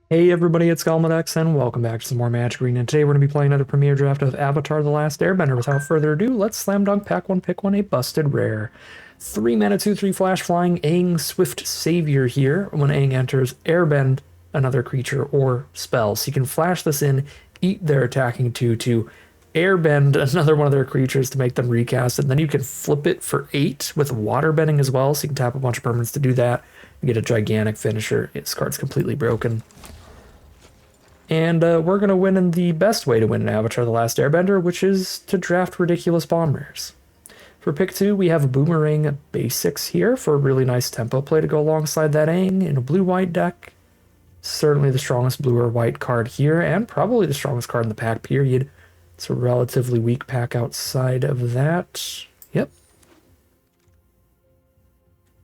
Hey everybody, it's Galmadex, and welcome back to some more Magic Green. And today we're going to be playing another premiere draft of Avatar: The Last Airbender. Without further ado, let's slam dunk pack one, pick one, a busted rare. 3 mana, 2/3 flash flying Aang Swift Savior here. When Aang enters, airbend another creature or spell. So you can flash this in, eat their attacking 2/2, airbend another one of their creatures to make them recast, and then you can flip it for 8 with Waterbending as well. So you can tap a bunch of permanents to do that. You get a gigantic finisher. This card's completely broken. And we're going to win in the best way to win in Avatar: The Last Airbender, which is to draft ridiculous bomb rares. For pick 2, we have a Boomerang Basics here for a really nice tempo play to go alongside that Aang in a blue-white deck. Certainly the strongest blue or white card here, and probably the strongest card in the pack, period. It's a relatively weak pack outside of that. Yep.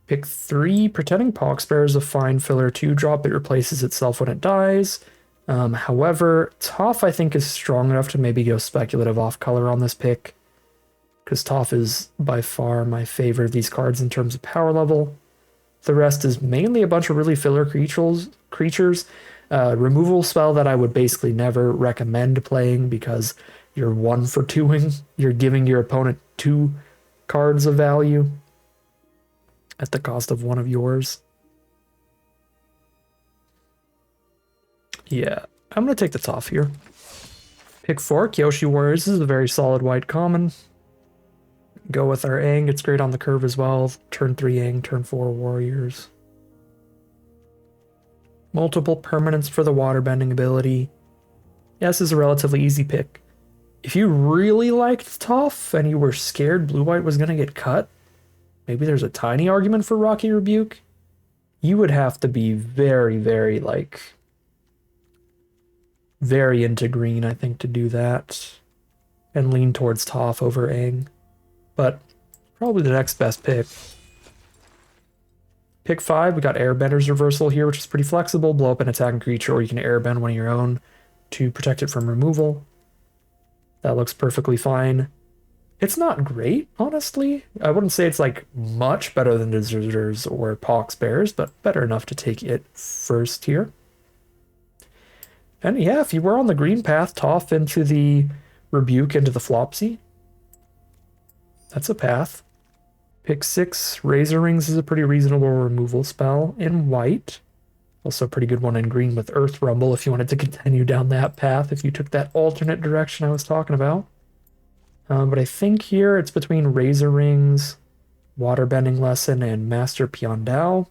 Pick 3, Pretending Poxbear is a fine filler 2-drop that replaces itself when it dies. However, Toph I think is strong enough to maybe go speculative off color on this pick, because Toph is by far my favorite of these cards in terms of power level. The rest is mainly a bunch of really filler creatures. Removal spell that I would basically never recommend playing because you're 1 for 2ing. You're giving your opponent 2 cards of value at the cost of 1 of yours. Yeah, I'm going to take the Toph here. Pick 4, Kyoshi Warriors. This is a very solid white common. Go with our Aang. It's great on the curve as well. Turn 3 Aang, turn 4 Warriors. Multiple permanents for the Waterbending ability. Yeah, this is a relatively easy pick. If you really liked Toph and you were scared blue-white was going to get cut, maybe there's a tiny argument for Rocky Rebuke. You would have to be very, very, very into green, I think, to do that. And lean towards Toph over Aang. But probably the next best pick. Pick 5, we got Airbender's Reversal here, which is pretty flexible. Blow up an attacking creature, or you can airbend one of your own to protect it from removal. That looks perfectly fine. It's not great, honestly. I wouldn't say it's like much better than Deserters or Poxbears, but better enough to take it first here. And yeah, if you were on the green path, Toph into the Rebuke into the Flopsy. That's a path. Pick 6, Razor Rings is a pretty reasonable removal spell in white. Also a pretty good one in green with Earth Rumble if you wanted to continue down that path, if you took that alternate direction I was talking about. But I think here it's between Razor Rings, Waterbending Lesson, and Master Piandao.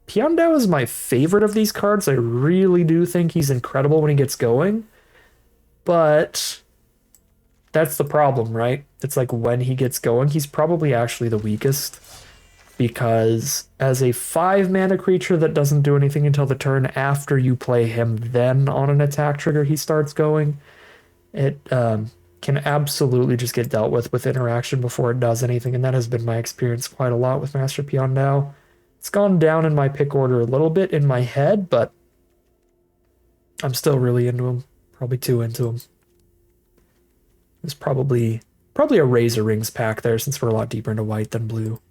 Piandao is my favorite of these cards. I really do think he's incredible when he gets going. But that's the problem, right? It's like when he gets going, he's probably actually the weakest. Because as a 5 mana creature that doesn't do anything until the turn after you play him, then on an attack trigger he starts going, it can absolutely just get dealt with interaction before it does anything. And that has been my experience quite a lot with Master Piandao. It's gone down in my pick order a little bit in my head, but I'm still really into him. Probably too into him. There's probably a Razor Rings pack there since we're a lot deeper into white than blue.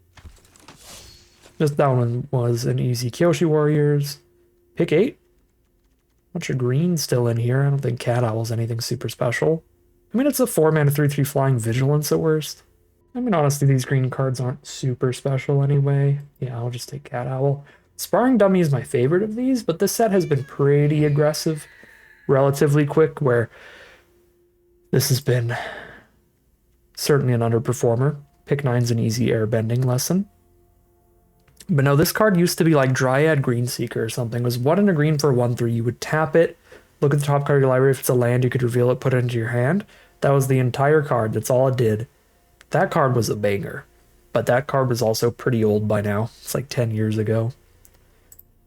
Just that one was an easy Kyoshi Warriors. Pick 8. Bunch of green still in here. I don't think Cat Owl's anything super special. I mean, it's a 4 mana 3/3 flying Vigilance at worst. I mean, honestly, these green cards aren't super special anyway. Yeah, I'll just take Cat Owl. Sparring Dummy is my favorite of these, but this set has been pretty aggressive, relatively quick, where this has been certainly an underperformer. Pick 9's an easy airbending lesson. But no, this card used to be like Dryad Greenseeker or something. It was 1 and a green for 1/3. You would tap it, look at the top card of your library. If it's a land, you could reveal it, put it into your hand. That was the entire card. That's all it did. That card was a banger, but that card was also pretty old by now. It's like 10 years ago.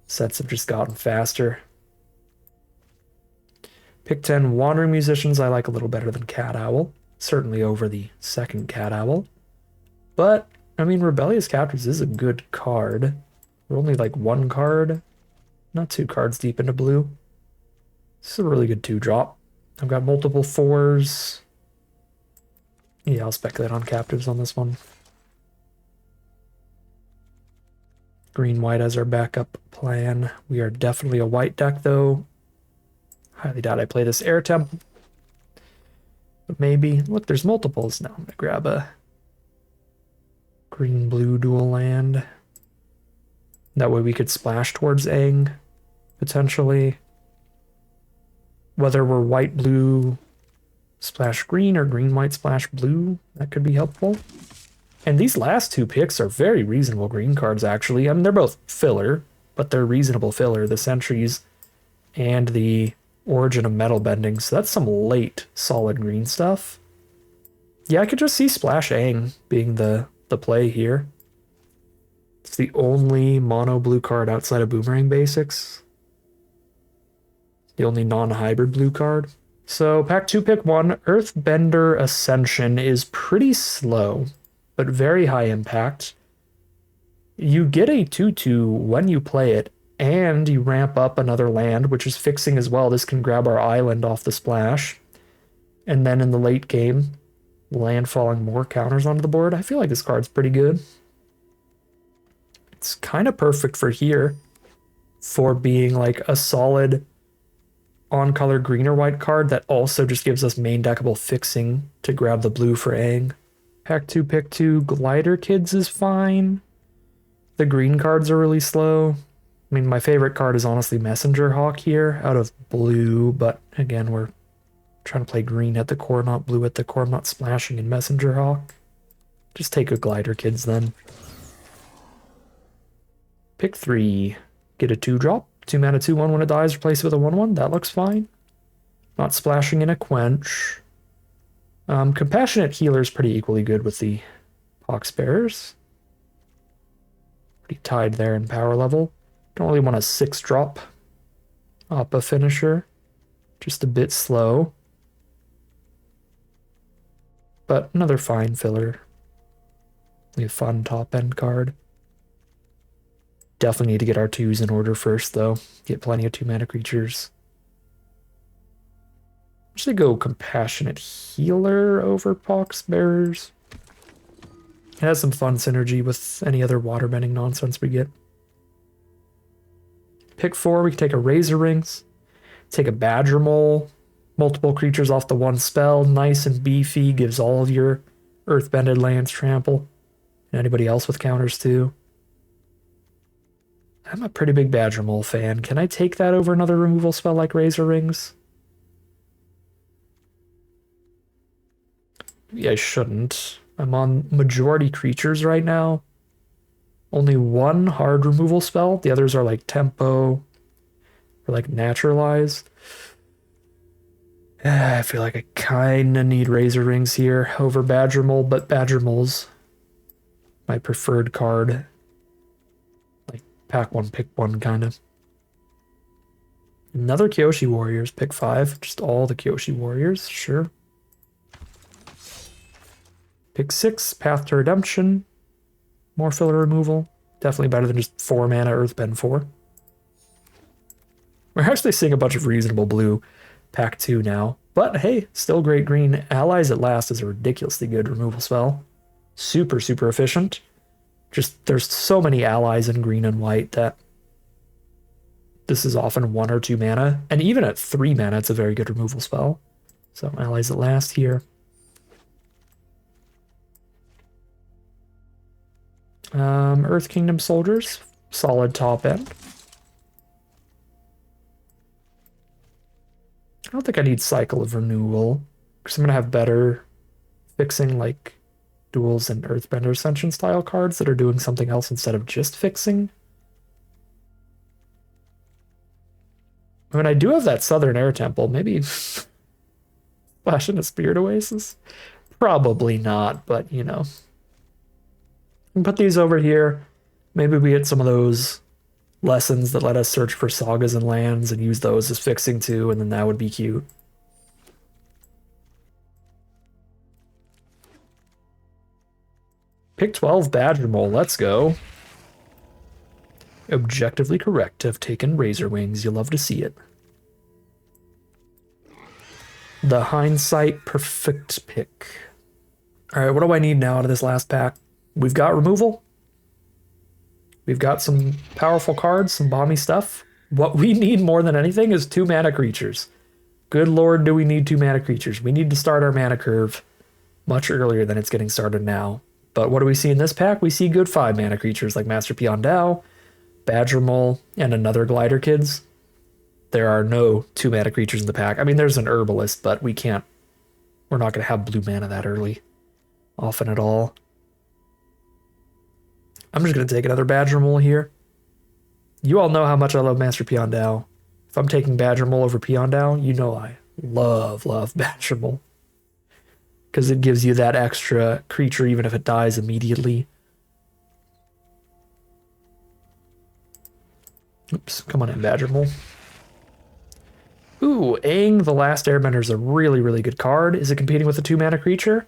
Sets have just gotten faster. Pick 10, Wandering Musicians I like a little better than Cat Owl. Certainly over the second Cat Owl. But, I mean, Rebellious Captors is a good card. We're only like 1 card, not 2 cards deep into blue. This is a really good 2-drop. I've got multiple 4s. Yeah, I'll speculate on Captives on this one. Green-white as our backup plan. We are definitely a white deck, though. Highly doubt I play this air temple. But maybe. Look, there's multiples now. I'm going to grab a green-blue dual land. That way we could splash towards Aang, potentially. Whether we're white-blue splash green or green-white splash blue, that could be helpful. And these last two picks are very reasonable green cards, actually. I mean, they're both filler, but they're reasonable filler. The Sentries and the Origin of Metal Bending. So that's some late solid green stuff. Yeah, I could just see Splash Aang being the play here. It's the only mono blue card outside of Boomerang Basics. The only non-hybrid blue card. So pack 2, pick 1. Earthbender Ascension is pretty slow, but very high impact. You get a 2/2 when you play it, and you ramp up another land, which is fixing as well. This can grab our island off the splash. And then in the late game, land falling more counters onto the board. I feel like this card's pretty good. It's kind of perfect for here, for being like a solid on-color green or white card that also just gives us main deckable fixing to grab the blue for Aang. Pack 2, pick 2. Glider Kids is fine. The green cards are really slow. I mean, my favorite card is honestly Messenger Hawk here, out of blue, but again, we're trying to play green at the core, not blue at the core. I'm not splashing in Messenger Hawk. Just take a Glider Kids then. Pick 3. Get a 2-drop. 2 mana 2/1 when it dies, replace it with a 1/1. That looks fine. Not splashing in a Quench. Compassionate Healer is pretty equally good with the Poxbearers. Pretty tied there in power level. Don't really want a 6-drop Appa finisher. Just a bit slow. But another fine filler. A fun top-end card. Definitely need to get our 2s in order first, though. Get plenty of 2-mana creatures. Should go Compassionate Healer over Poxbearers. It has some fun synergy with any other waterbending nonsense we get. Pick 4, we can take a Razor Rings, take a Badger Mole, multiple creatures off the one spell, nice and beefy, gives all of your Earthbended lands trample, and anybody else with counters too. I'm a pretty big Badger Mole fan. Can I take that over another removal spell like Razor Rings? Maybe I shouldn't. I'm on majority creatures right now. Only one hard removal spell. The others are like tempo or like naturalized. I feel like I kind of need Razor Rings here over Badger Mole, but Badger Mole's my preferred card. Like pack 1, pick 1 kind of. Another Kyoshi Warriors, pick 5. Just all the Kyoshi Warriors, sure. Pick 6, Path to Redemption. More filler removal. Definitely better than just 4 mana Earthbend 4. We're actually seeing a bunch of reasonable blue. Pack 2 now. But hey, still great green. Allies at Last is a ridiculously good removal spell. Super, super efficient. Just, there's so many allies in green and white that this is often 1 or 2 mana. And even at 3 mana, it's a very good removal spell. So Allies at Last here. Earth Kingdom Soldiers, solid top end. I don't think I need Cycle of Renewal, because I'm going to have better fixing like duels and Earthbender Ascension style cards that are doing something else instead of just fixing. I mean, I do have that Southern Air Temple. Maybe Flash into Spirit Oasis? Probably not, but you know. Put these over here. Maybe we get some of those lessons that let us search for sagas and lands and use those as fixing too, and then that would be cute. Pick 12, Badger Mole. Let's go. Objectively correct to have taken Razor Wings. You'll love to see it. The hindsight perfect pick. All right, what do I need now out of this last pack? We've got removal. We've got some powerful cards, some bomby stuff. What we need more than anything is 2 mana creatures. Good lord, do we need 2 mana creatures? We need to start our mana curve much earlier than it's getting started now. But what do we see in this pack? We see good 5 mana creatures like Master Peon Dow, Badger Mole, and another Glider Kids. There are no 2 mana creatures in the pack. I mean, there's an Herbalist, but we're not going to have blue mana that early. Often at all. I'm just going to take another Badger Mole here. You all know how much I love Master Peon Dow. If I'm taking Badger Mole over Peon Dow, you know I love Badger Mole. Because it gives you that extra creature even if it dies immediately. Oops, come on in, Badger Mole. Ooh, Aang, the Last Airbender is a really, really good card. Is it competing with a 2 mana creature?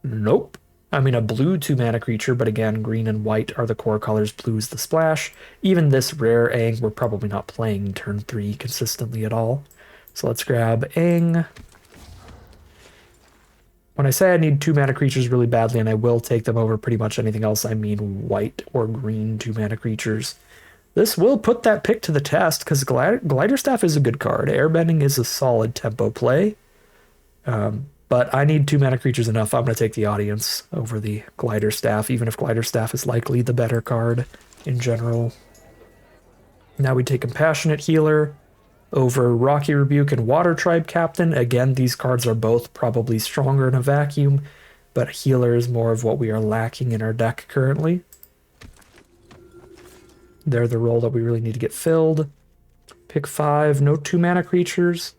Nope. I mean, a blue 2 mana creature, but again, green and white are the core colors. Blue is the splash. Even this rare Aang, we're probably not playing turn 3 consistently at all. So let's grab Aang. When I say I need 2 mana creatures really badly, and I will take them over pretty much anything else, I mean white or green 2 mana creatures. This will put that pick to the test, because Glider Staff is a good card. Airbending is a solid tempo play. But I need 2 mana creatures enough. I'm going to take the Audience over the Glider Staff, even if Glider Staff is likely the better card in general. Now we take Compassionate Healer over Rocky Rebuke and Water Tribe Captain. Again, these cards are both probably stronger in a vacuum, but Healer is more of what we are lacking in our deck currently. They're the role that we really need to get filled. Pick 5, no 2 mana creatures.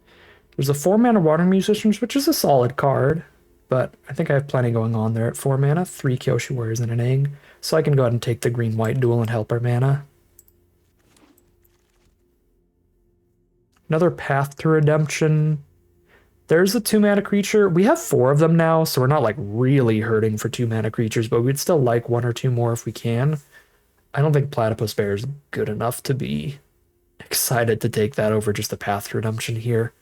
There's a 4 mana Water Musicians, which is a solid card, but I think I have plenty going on there at 4 mana, 3 Kyoshi Warriors and an Aang, so I can go ahead and take the green-white duel and help our mana. Another Path to Redemption. There's a 2 mana creature. We have 4 of them now, so we're not like really hurting for 2 mana creatures, but we'd still like 1 or 2 more if we can. I don't think Platypus Bear is good enough to be excited to take that over just a Path to Redemption here.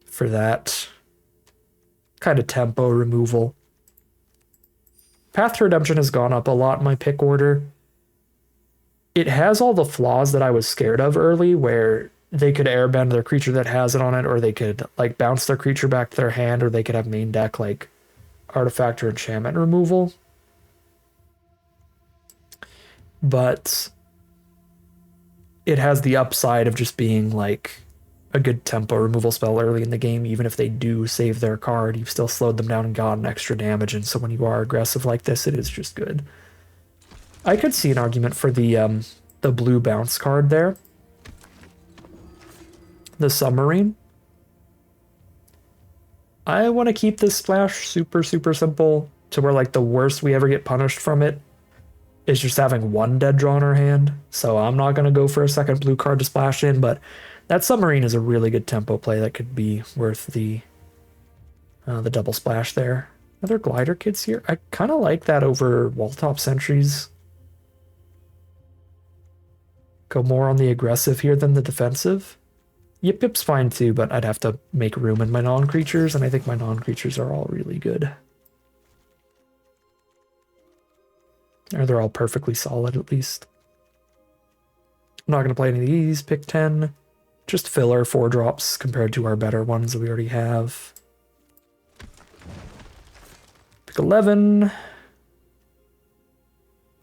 For that kind of tempo removal. Path to Redemption has gone up a lot in my pick order. It has all the flaws that I was scared of early, where they could airbend their creature that has it on it, or they could like bounce their creature back to their hand, or they could have main deck like artifact or enchantment removal. But it has the upside of just being like a good tempo removal spell early in the game. Even if they do save their card, you've still slowed them down and gotten extra damage, and so when you are aggressive like this, it is just good. I could see an argument for the blue bounce card there. The Submarine. I want to keep this splash super, super simple to where like the worst we ever get punished from it is just having 1 dead draw in our hand. So I'm not going to go for a second blue card to splash in, but that Submarine is a really good tempo play that could be worth the double splash there. Another Glider Kids here. I kind of like that over Walltop Sentries. Go more on the aggressive here than the defensive. Yip Yip's fine too, but I'd have to make room in my non-creatures, and I think my non-creatures are all really good. Or they're all perfectly solid, at least. I'm not going to play any of these. Pick 10. Just filler 4 drops compared to our better ones that we already have. Pick 11.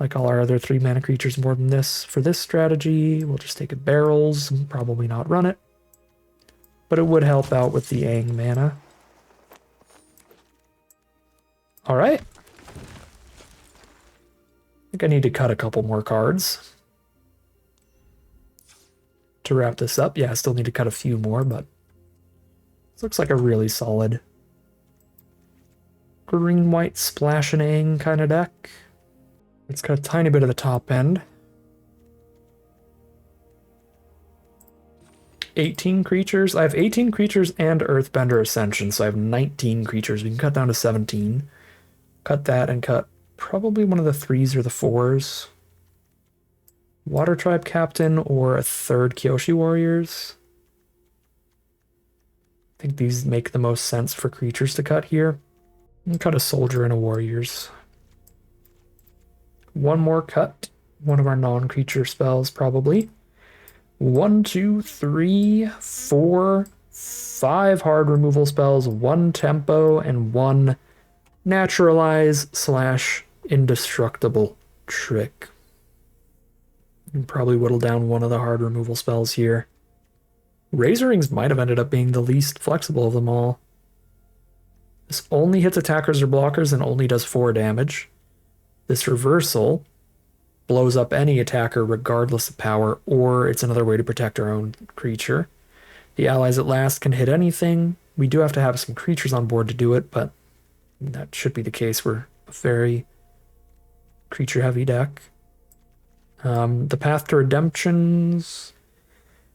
Like all our other 3 mana creatures more than this. For this strategy, we'll just take a Barrels and probably not run it. But it would help out with the Aang mana. Alright. I think I need to cut a couple more cards to wrap this up. Yeah, I still need to cut a few more, but this looks like a really solid green-white splash and Aang kind of deck. It's got a tiny bit of the top end. 18 creatures. I have 18 creatures and Earthbender Ascension, so I have 19 creatures. We can cut down to 17. Cut that and cut probably one of the 3s or the 4s. Water Tribe Captain or a 3rd Kyoshi Warriors. I think these make the most sense for creatures to cut here. And cut a Soldier and a Warriors. One more cut. One of our non-creature spells, probably. 1, 2, 3, 4, 5 hard removal spells, 1 tempo, and 1 naturalize / indestructible trick. And probably whittle down one of the hard removal spells here. Razor Rings might have ended up being the least flexible of them all. This only hits attackers or blockers and only does 4 damage. This reversal blows up any attacker regardless of power, or it's another way to protect our own creature. The allies at last can hit anything. We do have to have some creatures on board to do it, but that should be the case. We're a very creature-heavy deck. The Path to Redemptions,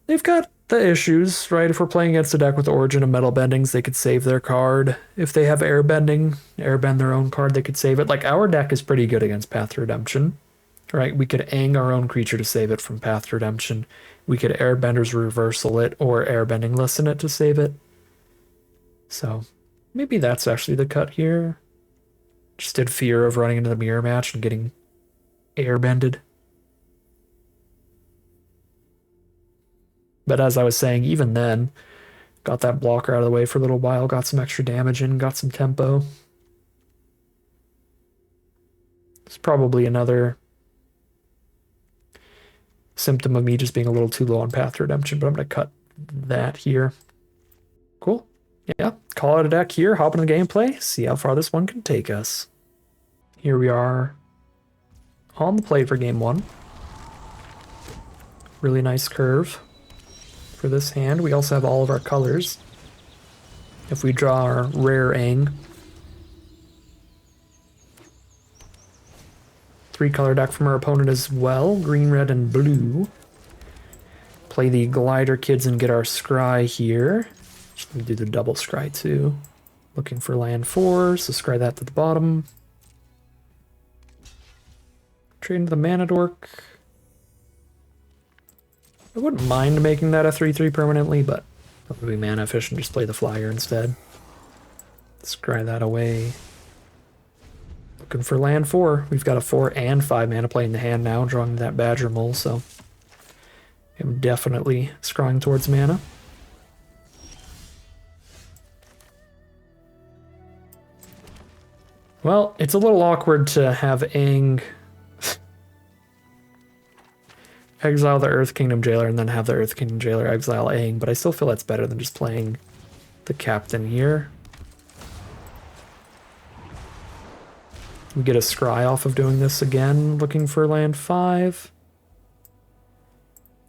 they've got the issues, right? If we're playing against a deck with Origin and Metal Bendings, they could save their card. If they have Airbending, airbend their own card, they could save it. Like, our deck is pretty good against Path to Redemption, right? We could Aang our own creature to save it from Path to Redemption. We could Airbender's Reversal it, or Airbending Listen it to save it. So, maybe that's actually the cut here. Just did fear of running into the mirror match and getting airbended. But as I was saying, even then, got that blocker out of the way for a little while, got some extra damage in, got some tempo. It's probably another symptom of me just being a little too low on Path to Redemption, but I'm going to cut that here. Cool. Yeah, call it a deck here, hop into the gameplay, see how far this one can take us. Here we are on the play for game 1. Really nice curve for this hand. We also have all of our colors. If we draw our rare Aang, 3-color deck from our opponent as well, green, red, and blue. Play the Glider Kids and get our Scry here. Just gonna do the double Scry too. Looking for land 4, so scry that to the bottom. Trade into the Mana Dork. I wouldn't mind making that a 3/3 permanently, but that would be mana efficient. Just play the flyer instead. Scry that away. Looking for land 4. We've got a 4 and 5 mana play in the hand now, drawing that Badger Mole, so I'm definitely scrying towards mana. Well, it's a little awkward to have Aang exile the Earth Kingdom Jailer and then have the Earth Kingdom Jailer exile Aang, but I still feel that's better than just playing the Captain here. We get a scry off of doing this again, looking for land 5.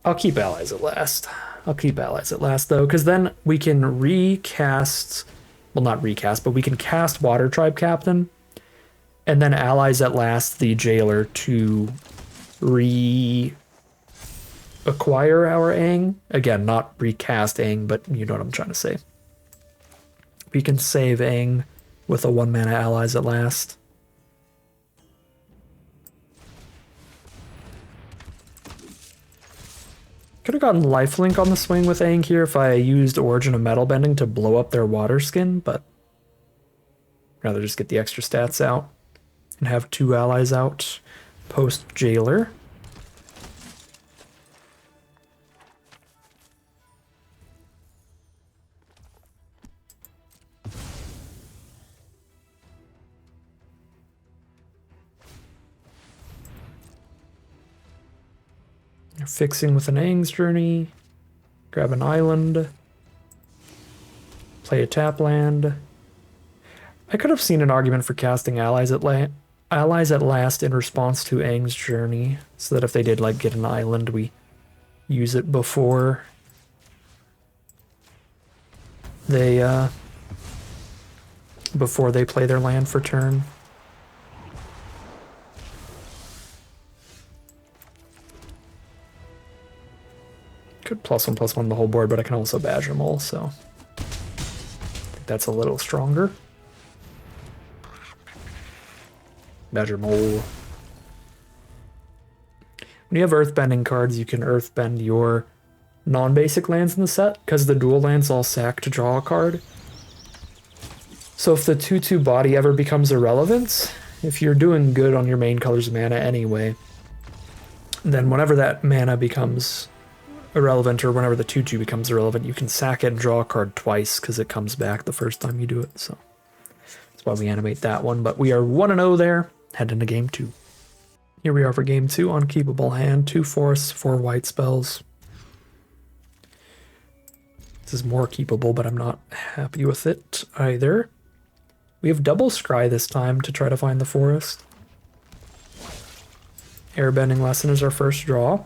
I'll keep allies at last. I'll keep allies at last, though, because then we can recast, well, not recast, but we can cast Water Tribe Captain, and then allies at last the Jailer to acquire our Aang. Again, not recast Aang, but you know what I'm trying to say. We can save Aang with a 1 mana allies at last. Could have gotten lifelink on the swing with Aang here if I used Origin of Metal Bending to blow up their water skin, but I'd rather just get the extra stats out and have 2 allies out post Jailer. Fixing with an Aang's Journey, grab an island, play a tap land. I could have seen an argument for casting allies at last in response to Aang's Journey, so that if they did like get an island, we use it before they play their land for turn. Could +1/+1 the whole board, but I can also Badger Mole, so I think that's a little stronger. Badger Mole. When you have Earthbending cards, you can Earthbend your non-basic lands in the set, because the dual lands all sack to draw a card. So if the 2/2 body ever becomes irrelevant, if you're doing good on your main color's mana anyway, then whenever that mana becomes irrelevant, or whenever the 2/2 becomes irrelevant, you can sack it and draw a card twice because it comes back the first time you do it. So that's why we animate that one. But we are 1-0 there. Head into game 2. Here we are for game 2. Unkeepable hand. 2 forests, 4 white spells. This is more keepable, but I'm not happy with it either. We have double scry this time to try to find the forest. Airbending lesson is our first draw.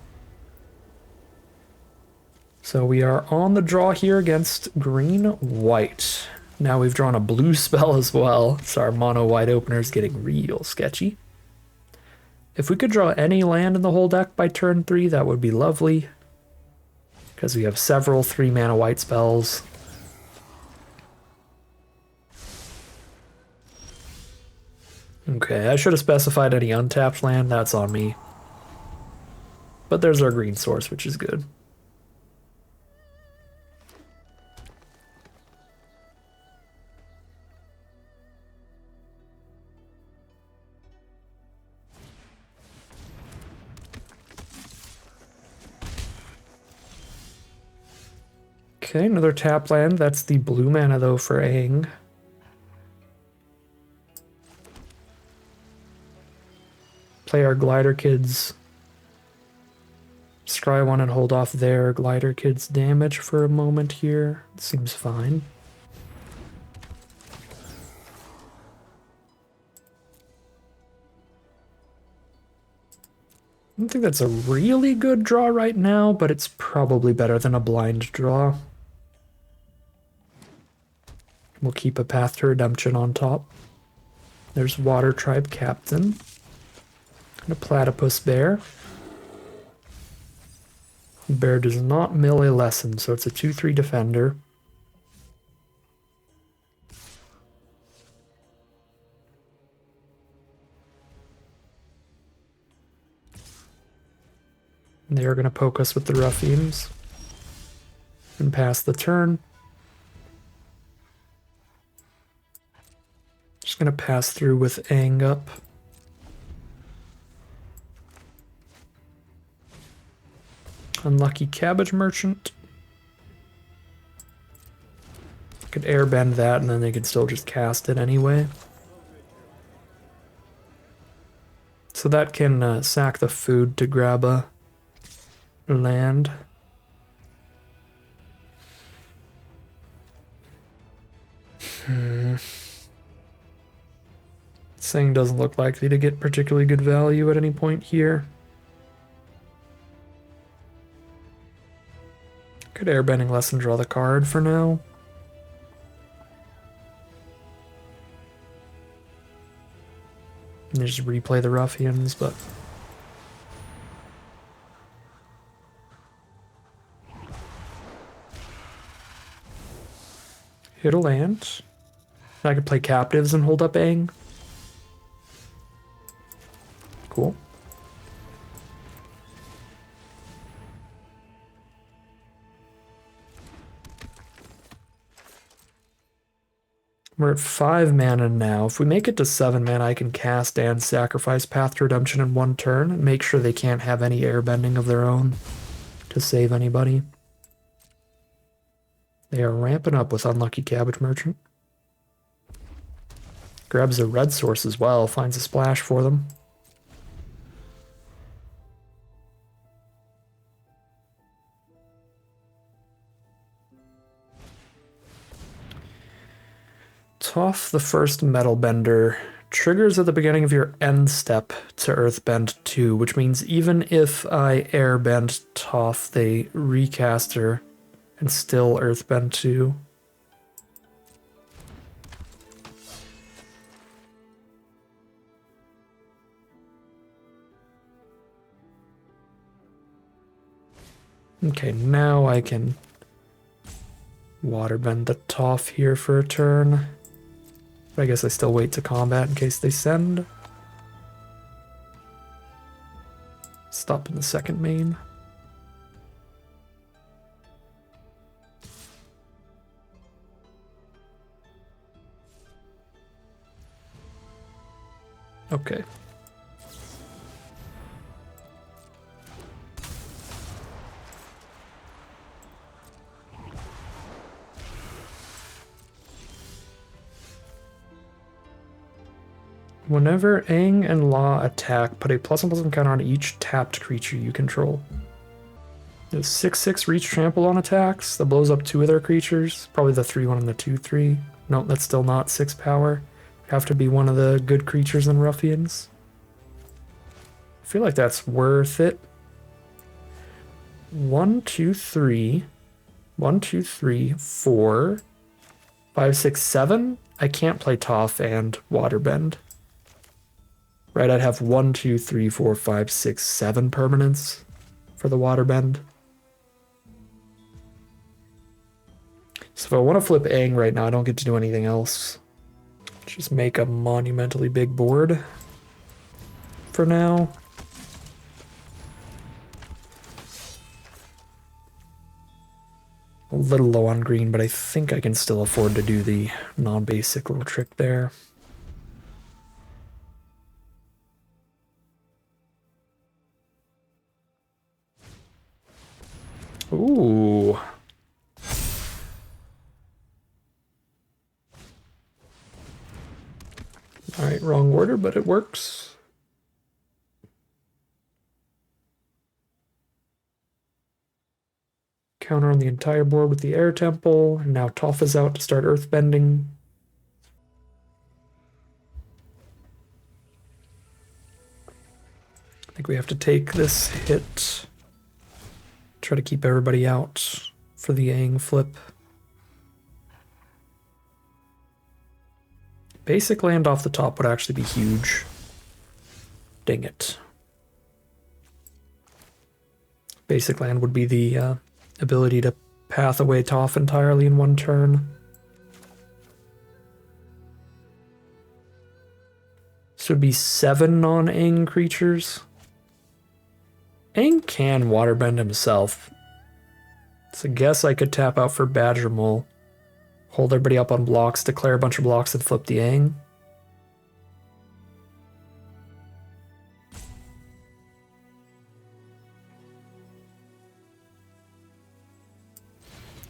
So we are on the draw here against green-white. Now we've drawn a blue spell as well, so our mono-white opener is getting real sketchy. If we could draw any land in the whole deck by turn 3, that would be lovely. Because we have several 3-mana white spells. Okay, I should have specified any untapped land, that's on me. But there's our green source, which is good. Okay, another tap land. That's the blue mana, though, for Aang. Play our Glider Kids. Scry one and hold off their Glider Kids damage for a moment here. Seems fine. I don't think that's a really good draw right now, but it's probably better than a blind draw. We'll keep a Path to Redemption on top. There's Water Tribe Captain. And a Platypus Bear. Bear does not mill a lesson, so it's a 2/3 defender. And they are going to poke us with the Ruffians. And pass the turn. Just going to pass through with Aang up. Unlucky Cabbage Merchant. Could airbend that and then they could still just cast it anyway. So that can sack the food to grab a land. This thing doesn't look likely to get particularly good value at any point here. Could Airbending lesson draw the card for now. And just replay the Ruffians, but hit a land. I could play Captives and hold up Aang. Cool. We're at 5 mana now. If we make it to 7 mana, I can cast and sacrifice Path to Redemption in one turn and make sure they can't have any airbending of their own to save anybody. They are ramping up with Unlucky Cabbage Merchant. Grabs a red source as well, finds a splash for them. Toph the first Metal Bender triggers at the beginning of your end step to Earthbend 2, which means even if I airbend Toph, they recast her and still Earthbend 2. Okay, now I can Waterbend the Toph here for a turn. But I guess I still wait to combat in case they send. Stop in the second main. Okay. Whenever Aang and La attack, put a +1/+1 counter on each tapped creature you control. There's 6/6 reach trample on attacks. That blows up 2 of their creatures. Probably the 3/1 and the 2/3. Nope, that's still not 6 power. Have to be one of the good creatures in Ruffians. I feel like that's worth it. 1, 2, 3. 1, 2, 3, 4, 5, 6, 7. I can't play Toph and Waterbend. Right, I'd have 1, 2, 3, 4, 5, 6, 7 permanents for the Waterbend. So if I want to flip Aang right now, I don't get to do anything else. Just make a monumentally big board for now. A little low on green, but I think I can still afford to do the non-basic little trick there. Ooh. Alright, wrong order, but it works. Counter on the entire board with the Air Temple, and now Toph is out to start Earthbending. I think we have to take this hit. Try to keep everybody out for the Aang flip. Basic land off the top would actually be huge. Dang it. Basic land would be the ability to path away Toph entirely in one turn. So it'd be 7 non-Aang creatures. Aang can waterbend himself. So I guess I could tap out for Badger Mole. Hold everybody up on blocks, declare a bunch of blocks, and flip the Aang.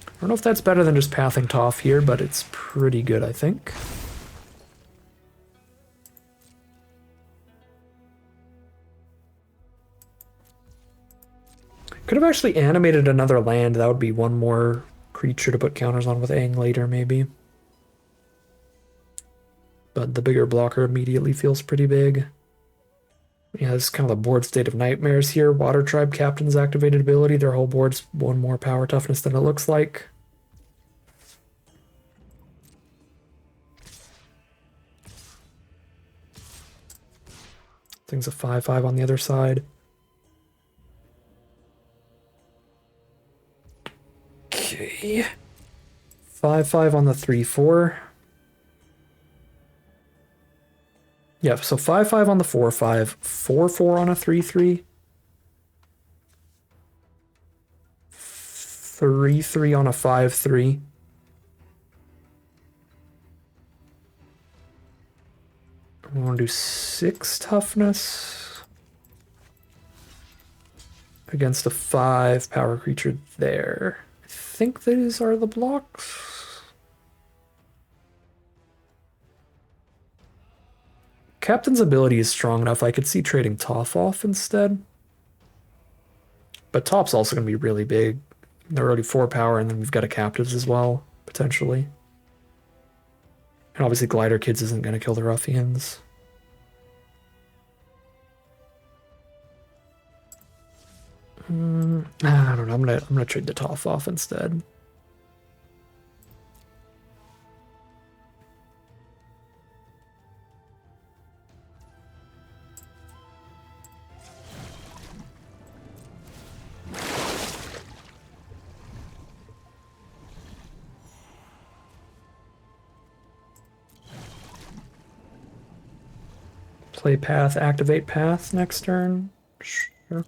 I don't know if that's better than just pathing Toph here, but it's pretty good, I think. Could have actually animated another land. That would be one more creature to put counters on with Aang later, maybe. But the bigger blocker immediately feels pretty big. Yeah, this is kind of the board state of nightmares here. Water Tribe Captain's activated ability. Their whole board's 1 more power toughness than it looks like. Thing's a 5/5 on the other side. Okay. 5/5 on the 3/4. Yeah, so 5/5 on the 4/5, 4/4 on a 3/3, 3/3 on a 5/3. We want to do 6 toughness against a 5 power creature there. I think these are the blocks. Captain's ability is strong enough. I could see trading Toph off instead. But Toph's also going to be really big. They're already 4 power, and then we've got a Captives as well, potentially. And obviously Glider Kids isn't going to kill the Ruffians. I don't know. I'm gonna trade the Toph off instead. Play path, activate path next turn. Sure.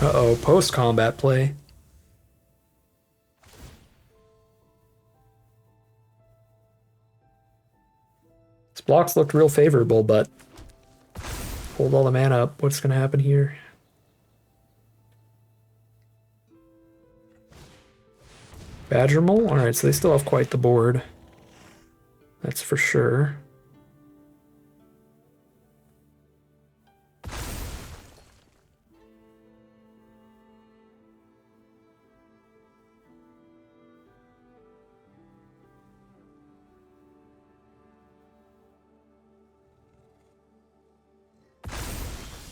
Uh-oh, post-combat play. His blocks looked real favorable, but hold all the mana up. What's going to happen here? Badger Mole? Alright, so they still have quite the board. That's for sure.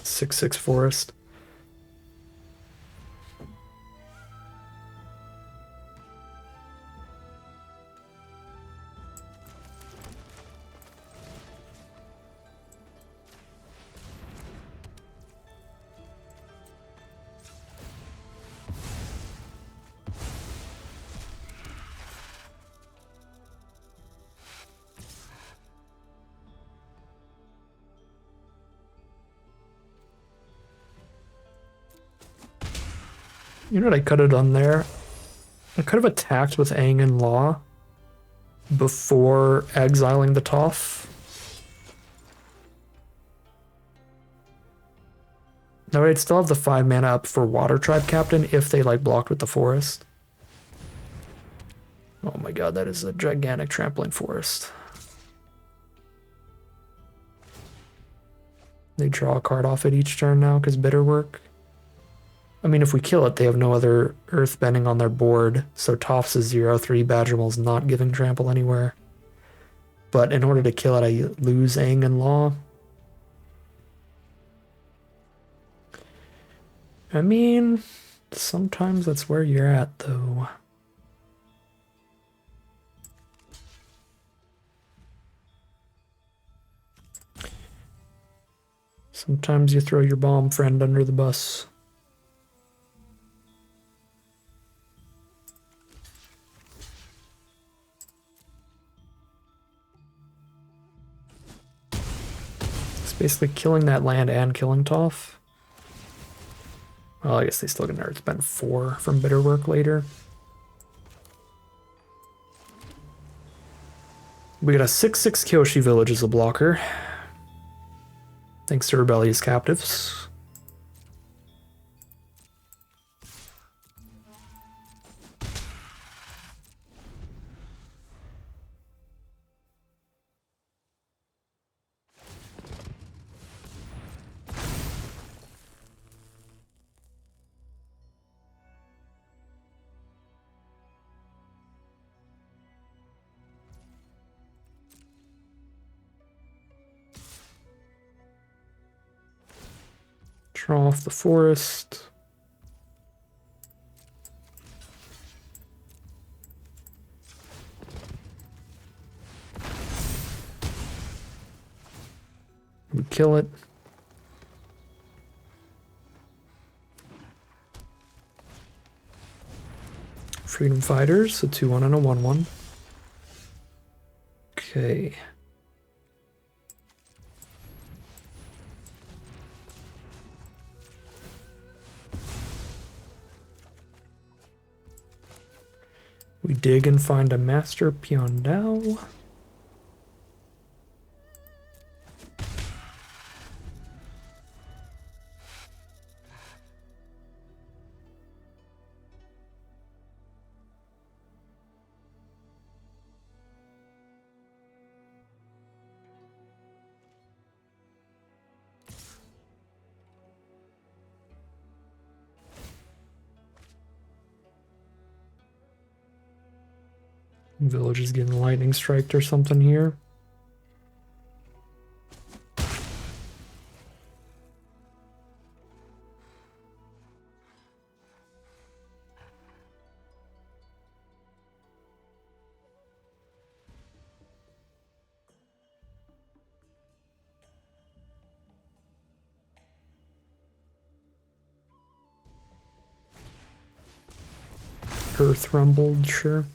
Six forest. You know what I could have done there? I could have attacked with Aanging Law before exiling the Toph. That way I'd still have the 5 mana up for Water Tribe Captain if they like blocked with the forest. Oh my god, that is a gigantic trampling forest. They draw a card off it each turn now because bitter work. I mean, if we kill it, they have no other Earthbending on their board, so Toph's is 0/3, Badgermole's not giving trample anywhere. But in order to kill it, I lose Aanging Law. I mean, sometimes that's where you're at, though. Sometimes you throw your bomb friend under the bus. Basically killing that land and killing Toph. Well, I guess they still get an Earthbend 4 from bitter work later. We got a 6/6 Kyoshi village as a blocker. Thanks to Rebellious Captives. Draw off the forest. We kill it. Freedom Fighters, a 2/1 and a 1/1. Okay. We dig and find a Master Piondao. Village is getting lightning striked or something here. Earth rumbled, sure.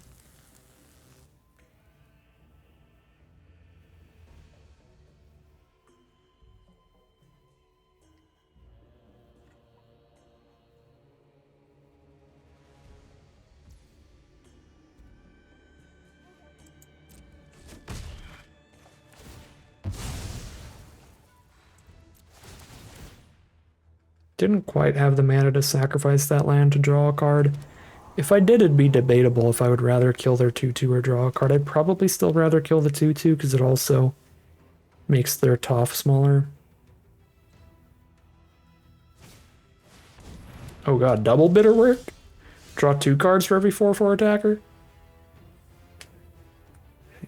Didn't quite have the mana to sacrifice that land to draw a card. If I did, it'd be debatable if I would rather kill their 2/2 or draw a card. I'd probably still rather kill the 2/2 because it also makes their Toph smaller. Oh god, double bitter work? Draw 2 cards for every 4/4 attacker?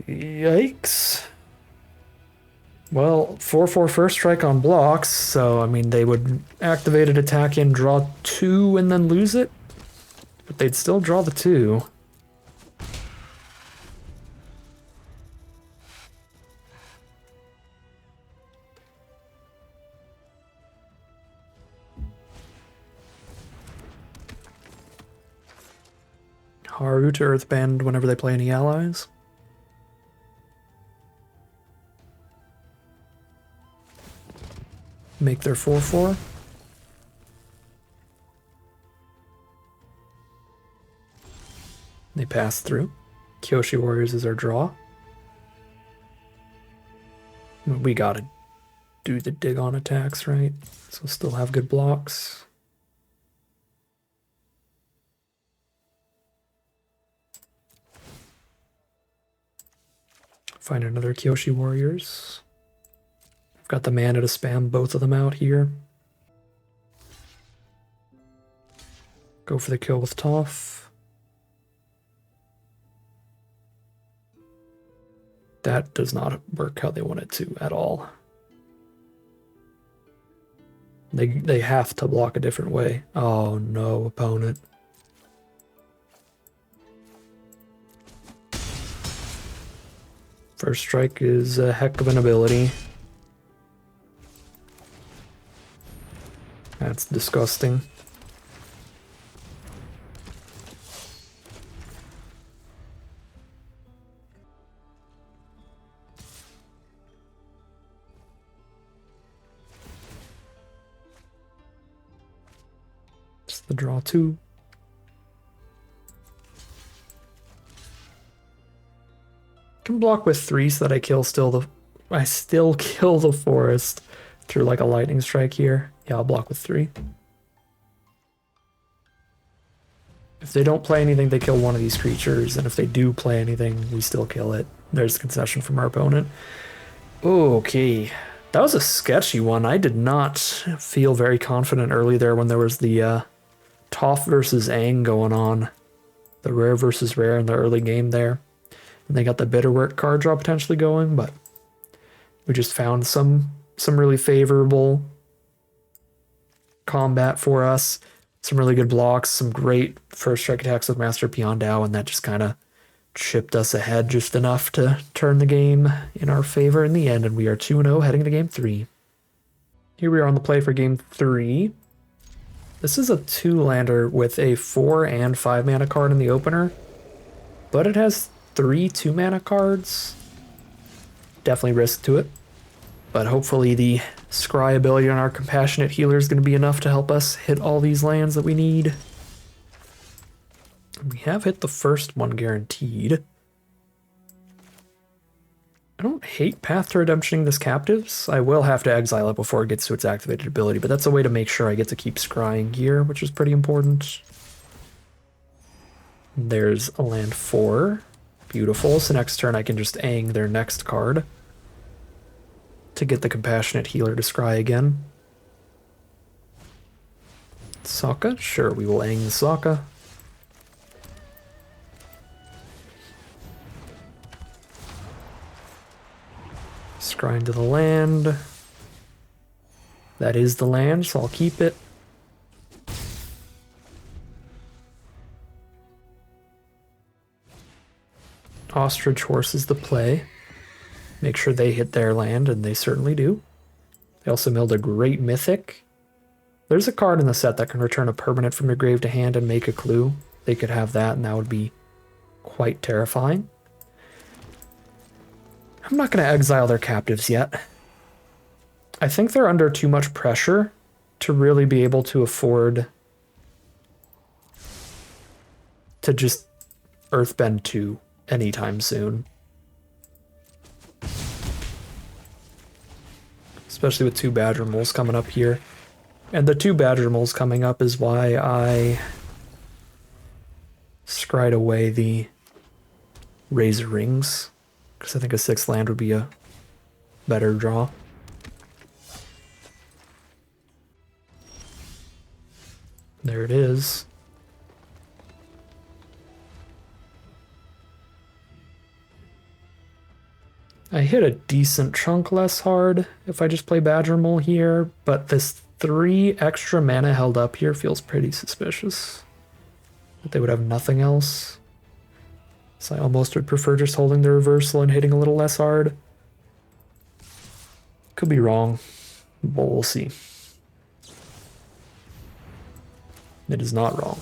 Yikes. Well, 4/4 first strike on blocks, so I mean they would activate an attack and draw 2 and then lose it, but they'd still draw the 2. Haru to Earthbend whenever they play any allies. Make their 4/4. They pass through. Kyoshi Warriors is our draw. We gotta do the dig on attacks, right? So still have good blocks. Find another Kyoshi Warriors. I've got the mana to spam both of them out here. Go for the kill with Toph. That does not work how they want it to at all. They have to block a different way. Oh no, opponent. First strike is a heck of an ability. That's disgusting. It's the draw 2. Can block with 3 so that I still kill the forest through like a lightning strike here. Yeah, I'll block with 3. If they don't play anything, they kill one of these creatures, and if they do play anything, we still kill it. There's a concession from our opponent. Okay, that was a sketchy one. I did not feel very confident early there when there was the Toph versus Aang going on. The rare versus rare in the early game there. And they got the Bitterwork card draw potentially going, but we just found some really favorable combat for us. Some really good blocks, some great first strike attacks with Master Piandao, and that just kind of chipped us ahead just enough to turn the game in our favor in the end, and we are 2-0 heading to game 3. Here we are on the play for game 3. This is a 2-lander with a 4 and 5 mana card in the opener, but it has 3 2-mana cards. Definitely risk to it, but hopefully the scry ability on our Compassionate Healer is going to be enough to help us hit all these lands that we need. We have hit the first one guaranteed. I don't hate Path to Redemptioning this Captives. I will have to exile it before it gets to its activated ability, but that's a way to make sure I get to keep scrying here, which is pretty important. There's a land 4. Beautiful, so next turn I can just Aang their next card to get the Compassionate Healer to scry again. Sokka? Sure, we will Aang the Sokka. Scry into the land. That is the land, so I'll keep it. Ostrich Horse is the play. Make sure they hit their land, and they certainly do. They also milled a great Mythic. There's a card in the set that can return a permanent from your grave to hand and make a clue. They could have that, and that would be quite terrifying. I'm not going to exile their captives yet. I think they're under too much pressure to really be able to afford to just Earthbend 2 anytime soon. Especially with 2 Badger Moles coming up here. And the 2 Badger Moles coming up is why I scried away the Razor Rings, because I think a 6th land would be a better draw. There it is. I hit a decent chunk less hard if I just play Badger Mole here, but this 3 extra mana held up here feels pretty suspicious. That they would have nothing else. So I almost would prefer just holding the reversal and hitting a little less hard. Could be wrong, but we'll see. It is not wrong.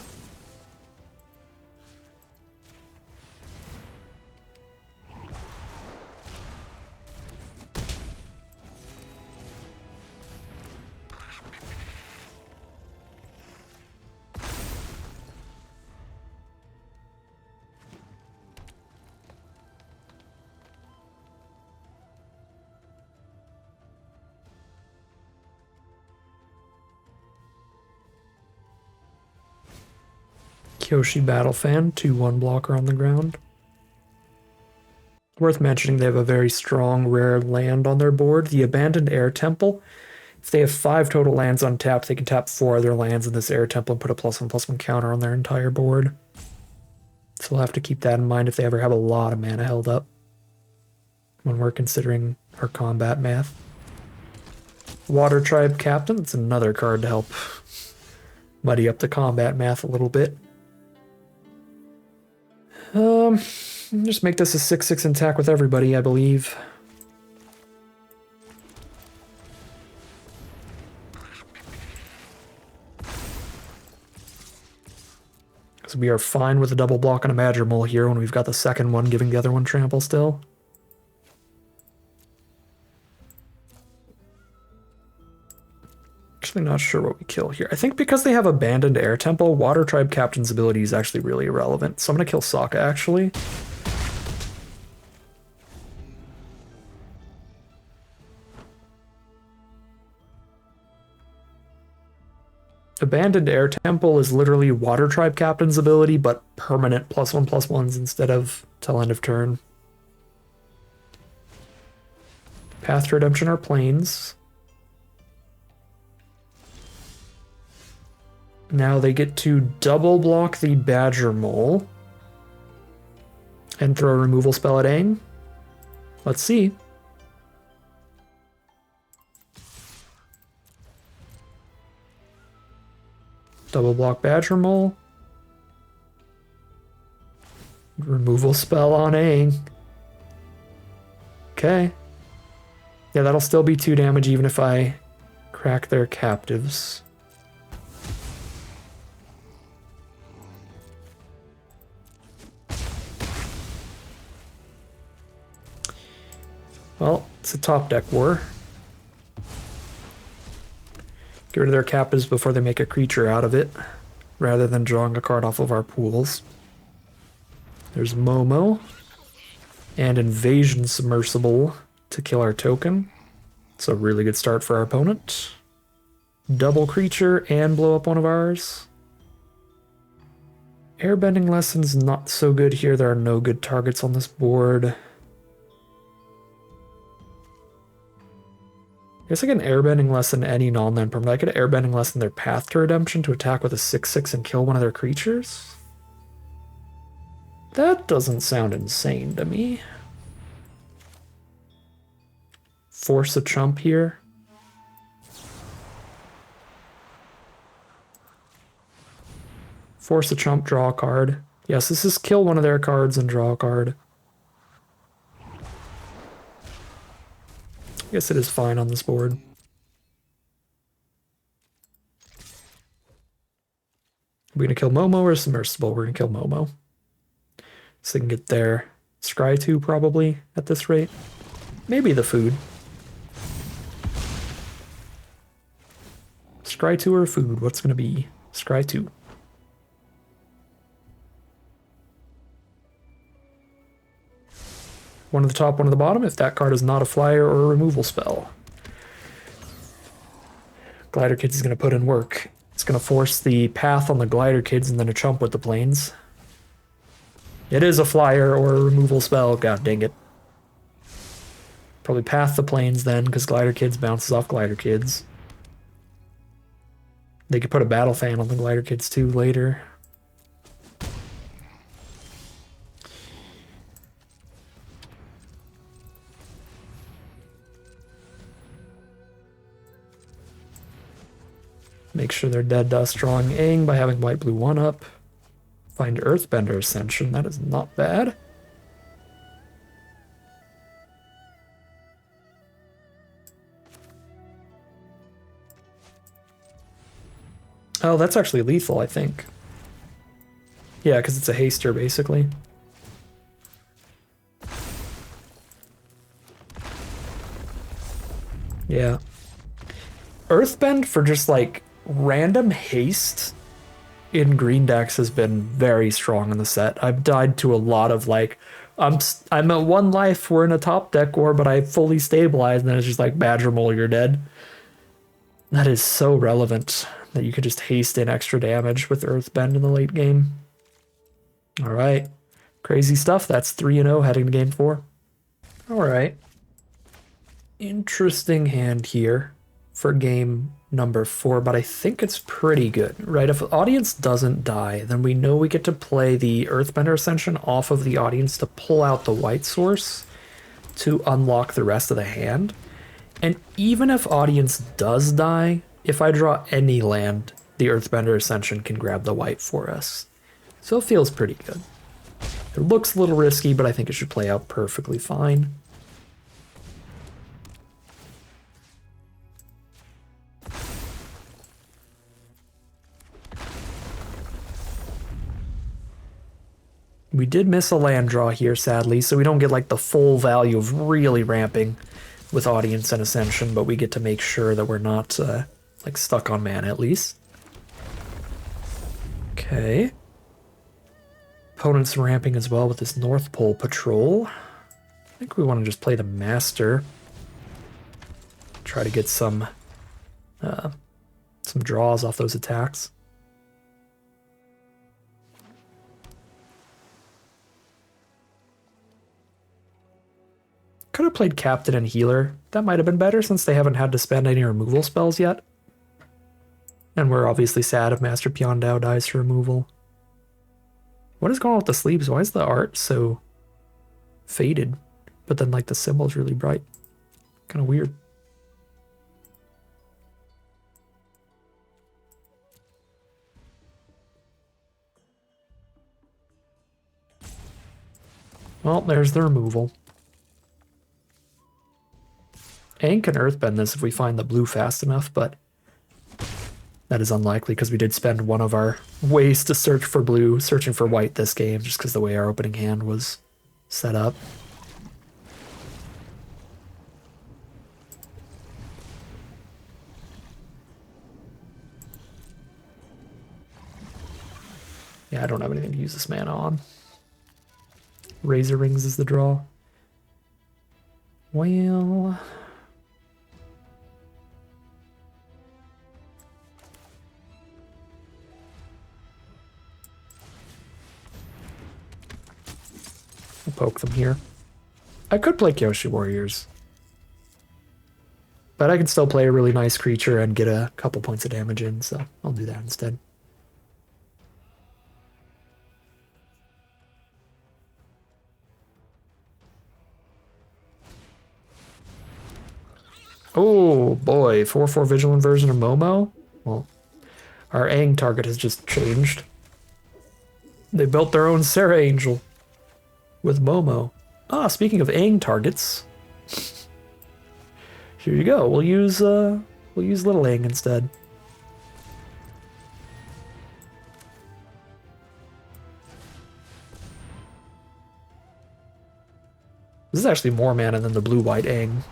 Kyoshi Battle Fan, 2/1 blocker on the ground. Worth mentioning, they have a very strong rare land on their board, the Abandoned Air Temple. If they have 5 total lands untapped, they can tap 4 other lands in this Air Temple and put a +1/+1 counter on their entire board. So we'll have to keep that in mind if they ever have a lot of mana held up when we're considering our combat math. Water Tribe Captain, it's another card to help muddy up the combat math a little bit. Just make this a 6/6 attack with everybody, I believe. Because we are fine with a double block and a Badger Mole here when we've got the second one giving the other one trample still. Actually not sure what we kill here. I think because they have Abandoned Air Temple, Water Tribe Captain's ability is actually really irrelevant. So I'm going to kill Sokka, actually. Abandoned Air Temple is literally Water Tribe Captain's ability, but permanent +1/+1s instead of till end of turn. Path to Redemption are planes. Now they get to double block the Badger Mole and throw a removal spell at Aang. Let's see. Double block Badger Mole. Removal spell on Aang. Okay. Yeah, that'll still be 2 damage even if I crack their captives. Well, it's a top deck war. Get rid of their captives before they make a creature out of it, rather than drawing a card off of our pools. There's Momo and Invasion Submersible to kill our token. It's a really good start for our opponent. Double creature and blow up one of ours. Airbending Lesson's not so good here. There are no good targets on this board. I guess I get an Airbending Lesson any non-land permanent. I could Airbending Lesson their Path to Redemption to attack with a 6/6 and kill one of their creatures? That doesn't sound insane to me. Force a chump here. Force a chump, draw a card. Yes, this is kill one of their cards and draw a card. I guess it is fine on this board. We're going to kill Momo or Submersible? We're going to kill Momo. So they can get their Scry 2 probably at this rate. Maybe the food. Scry 2 or food? What's going to be? Scry 2. One at the top, one at the bottom, if that card is not a flyer or a removal spell. Glider Kids is going to put in work. It's going to force the path on the Glider Kids and then a chump with the planes. It is a flyer or a removal spell. God dang it. Probably path the planes then, because Glider Kids bounces off Glider Kids. They could put a Battle Fan on the Glider Kids too later. Make sure they're dead dust drawing Aang by having white blue 1-up. Find Earthbender Ascension. That is not bad. Oh, that's actually lethal, I think. Yeah, because it's a haster, basically. Yeah. Earthbend for just, like, random haste in green decks has been very strong in the set. I've died to a lot of, like, I'm at 1 life, we're in a top deck war, but I fully stabilized, and then it's just like, Badger Mole, you're dead. That is so relevant that you can just haste in extra damage with Earthbend in the late game. Alright. Crazy stuff. That's 3-0 heading to game 4. Alright. Interesting hand here for game number 4, but I think it's pretty good, right? If the audience doesn't die, then we know we get to play the Earthbender Ascension off of the audience to pull out the white source to unlock the rest of the hand. And even if audience does die, if I draw any land, the Earthbender Ascension can grab the white for us. So it feels pretty good. It looks a little risky, but I think it should play out perfectly fine. We did miss a land draw here, sadly, so we don't get like the full value of really ramping with Audience and Ascension, but we get to make sure that we're not like stuck on mana at least. Okay. Opponent's ramping as well with this North Pole Patrol. I think we want to just play the Master. Try to get some draws off those attacks. Could have played Captain and Healer. That might have been better since they haven't had to spend any removal spells yet. And we're obviously sad if Master Piandao dies to removal. What is going on with the sleeves? Why is the art so faded? But then like the symbol's really bright. Kind of weird. Well, there's the removal. Aang can Earthbend this if we find the blue fast enough, but that is unlikely because we did spend one of our ways to search for blue, searching for white this game, just because the way our opening hand was set up. Yeah, I don't have anything to use this mana on. Razor Rings is the draw. Well... I'll poke them here. I could play Kyoshi Warriors. But I can still play a really nice creature and get a couple points of damage in, so I'll do that instead. Oh boy, 4/4 Vigilant version of Momo? Well, our Aang target has just changed. They built their own Sarah Angel with Momo. Ah, speaking of Aang targets, here you go. We'll use Little Aang instead. This is actually more mana than the blue-white Aang.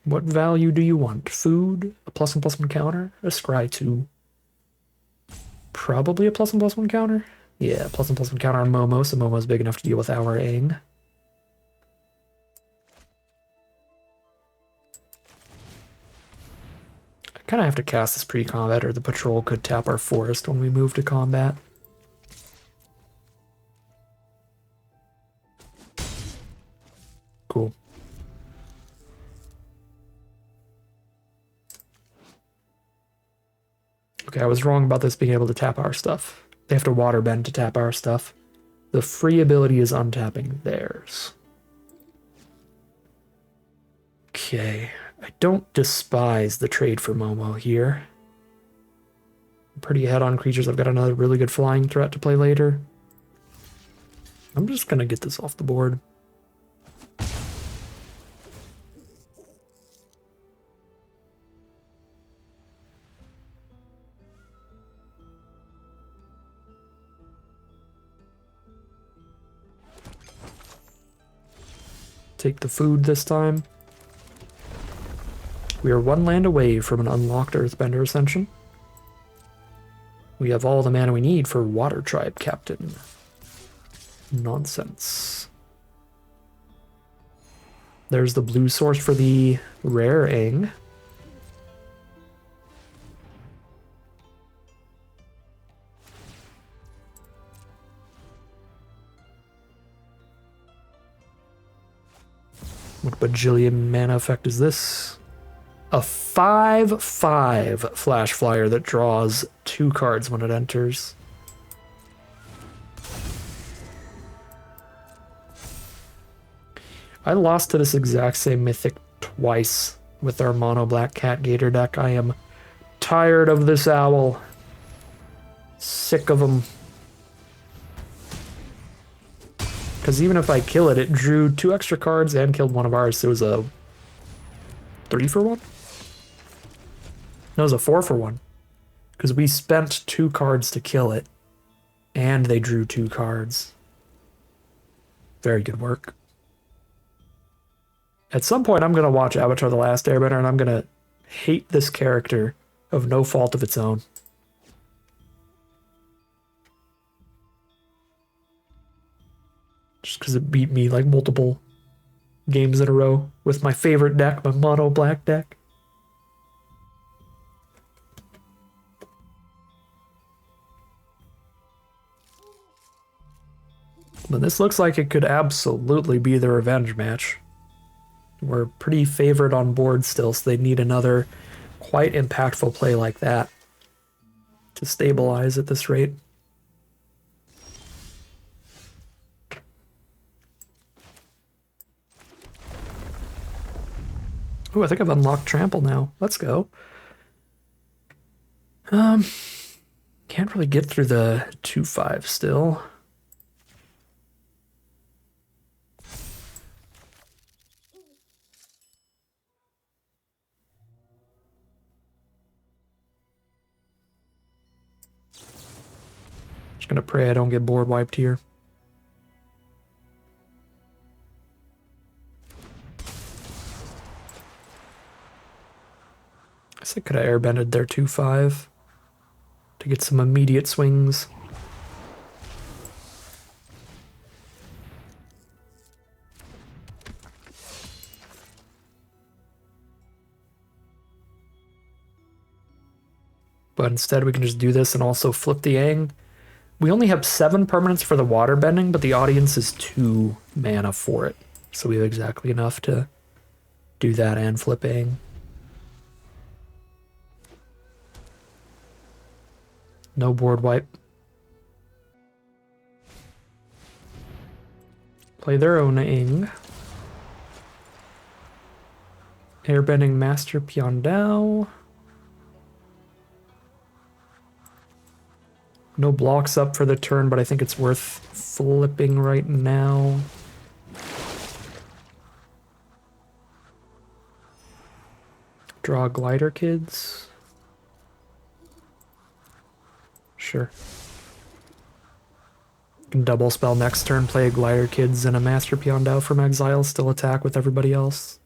What value do you want? Food? A +1/+1 counter? A scry 2? probably a +1/+1 counter. Yeah, +1/+1 counter on Momo, so Momo's big enough to deal with our Aang. I kind of have to cast this pre-combat, or the patrol could tap our forest when we move to combat. Cool. Okay, I was wrong about this being able to tap our stuff. They have to waterbend to tap our stuff. The free ability is untapping theirs. Okay, I don't despise the trade for Momo here. I'm pretty ahead on creatures. I've got another really good flying threat to play later. I'm just gonna get this off the board. Take the food this time. We are one land away from an unlocked Earthbender Ascension. We have all the mana we need for Water Tribe Captain. Nonsense. There's the blue source for the rare Aang. What bajillion mana effect is this? A 5/5 flash flyer that draws 2 cards when it enters. I lost to this exact same mythic twice with our mono black cat gator deck. I am tired of this owl. Sick of him. Because even if I kill it, it drew 2 extra cards and killed one of ours. So it was a 3-for-1? No, it was a 4-for-1. Because we spent 2 cards to kill it, and they drew 2 cards. Very good work. At some point, I'm going to watch Avatar: The Last Airbender, and I'm going to hate this character of no fault of its own. Just because it beat me like multiple games in a row with my favorite deck, my mono black deck. But this looks like it could absolutely be the revenge match. We're pretty favored on board still, so they need another quite impactful play like that to stabilize at this rate. Oh, I think I've unlocked Trample now. Let's go. Can't really get through the 2/5 still. Just gonna pray I don't get board wiped here. I guess I could have airbended their 2/5 to get some immediate swings. But instead we can just do this and also flip the Aang. We only have 7 permanents for the Waterbending, but the audience is 2 mana for it. So we have exactly enough to do that and flip Aang. No board wipe. Play their own Aang. Airbending Master Piandao. No blocks up for the turn, but I think it's worth flipping right now. Draw Glider Kids. Sure. Can double spell next turn, play a Glider Kids and a Master Piandao from exile, still attack with everybody else.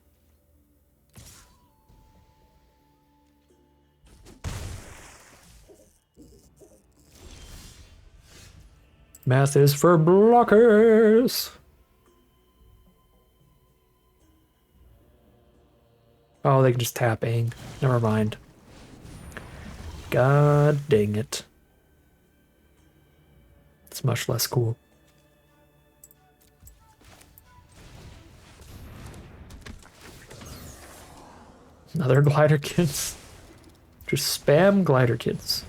Math is for blockers. Oh, they can just tap Aang. Never mind. God dang it. It's much less cool. Another glider kids. Just spam glider kids.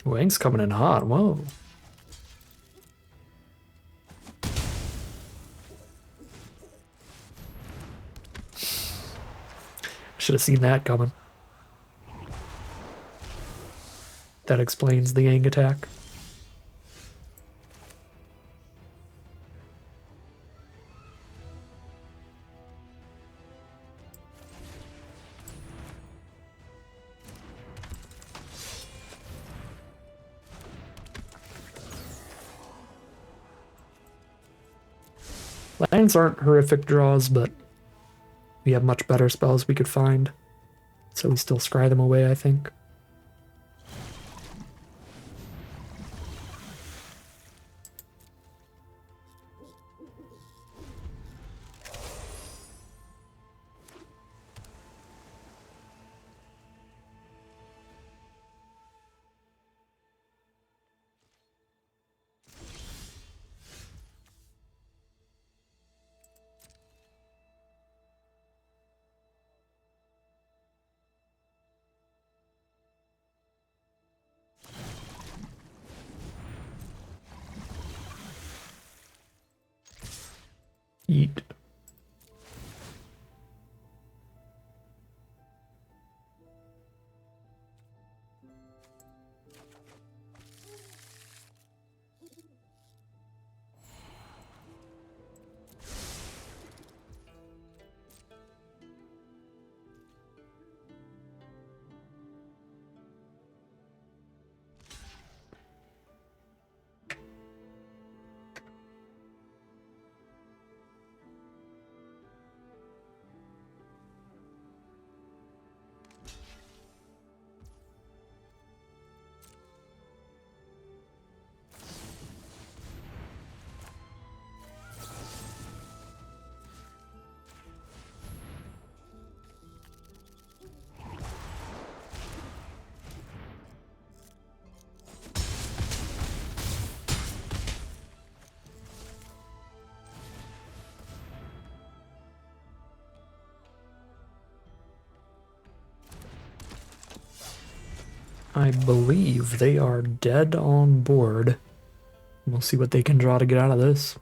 Aang's coming in hot. Whoa. Should have seen that coming. That explains the Aang attack. Lands aren't horrific draws, but we have much better spells we could find. So we still scry them away, I think. Eat. I believe they are dead on board. We'll see what they can draw to get out of this.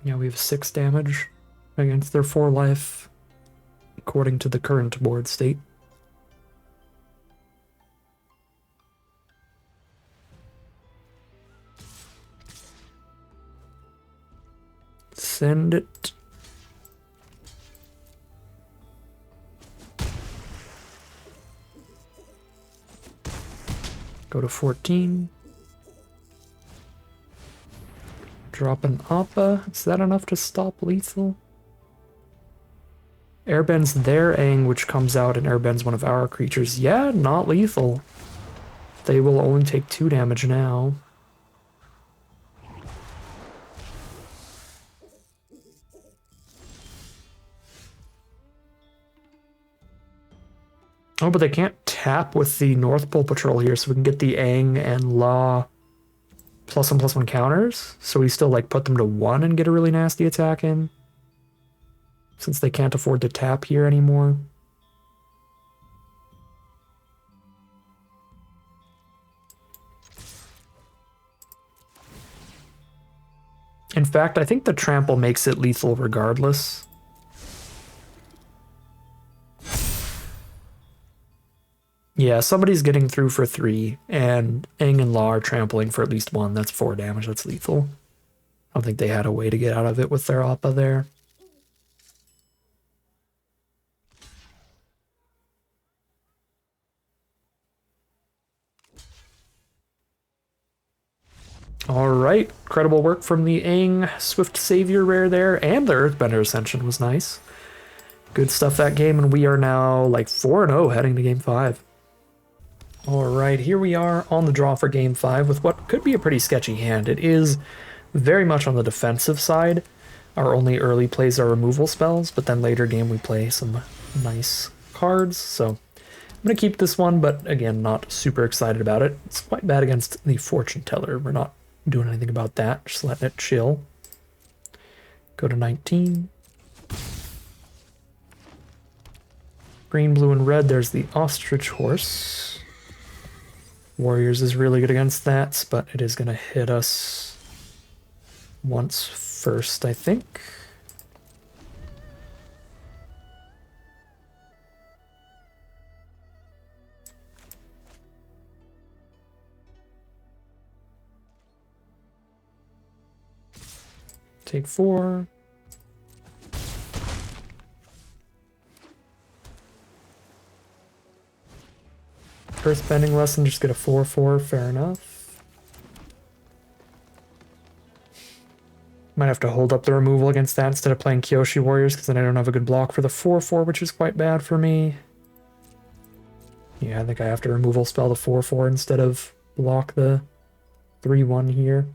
Yeah, we have 6 damage against their 4 life, according to the current board state. Send it. Go to 14. Drop an Appa. Is that enough to stop lethal? Airbends their Aang, which comes out and airbends one of our creatures. Yeah, not lethal. They will only take 2 damage now. Oh, but they can't tap with the North Pole Patrol here, so we can get the Aang and La +1/+1 counters. So we still like put them to 1 and get a really nasty attack in, since they can't afford to tap here anymore. In fact, I think the trample makes it lethal regardless. Yeah, somebody's getting through for 3, and Aang and La are trampling for at least 1. That's 4 damage. That's lethal. I don't think they had a way to get out of it with their Appa there. All right, incredible work from the Aang Swift Savior rare there, and the Earthbender Ascension was nice. Good stuff that game, and we are now like 4-0 heading to game 5. All right, here we are on the draw for game 5 with what could be a pretty sketchy hand. It is very much on the defensive side. Our only early plays are removal spells, but then later game we play some nice cards, so I'm going to keep this one, but again, not super excited about it. It's quite bad against the Fortune Teller. We're not doing anything about that, just letting it chill. Go to 19. Green, blue, and red, there's the Ostrich Horse. Warriors is really good against that, but it is going to hit us once first, I think. Take 4. Earthbending lesson, just get a 4/4, fair enough. Might have to hold up the removal against that instead of playing Kyoshi Warriors, because then I don't have a good block for the 4/4, which is quite bad for me. Yeah, I think I have to removal spell the 4/4 instead of block the 3/1 here.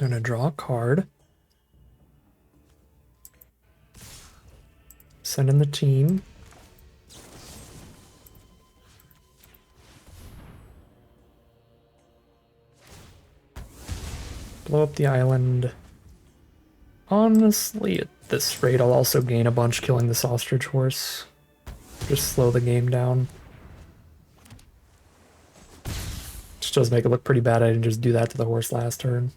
I'm going to draw a card. Send in the team. Blow up the island. Honestly, at this rate, I'll also gain a bunch killing this Ostrich Horse. Just slow the game down. Just does make it look pretty bad. I didn't just do that to the horse last turn.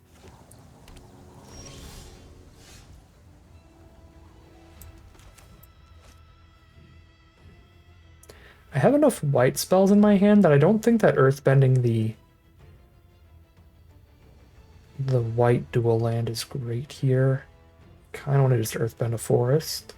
I have enough white spells in my hand that I don't think that Earthbending the white dual land is great here. Kind of want to just Earthbend a forest.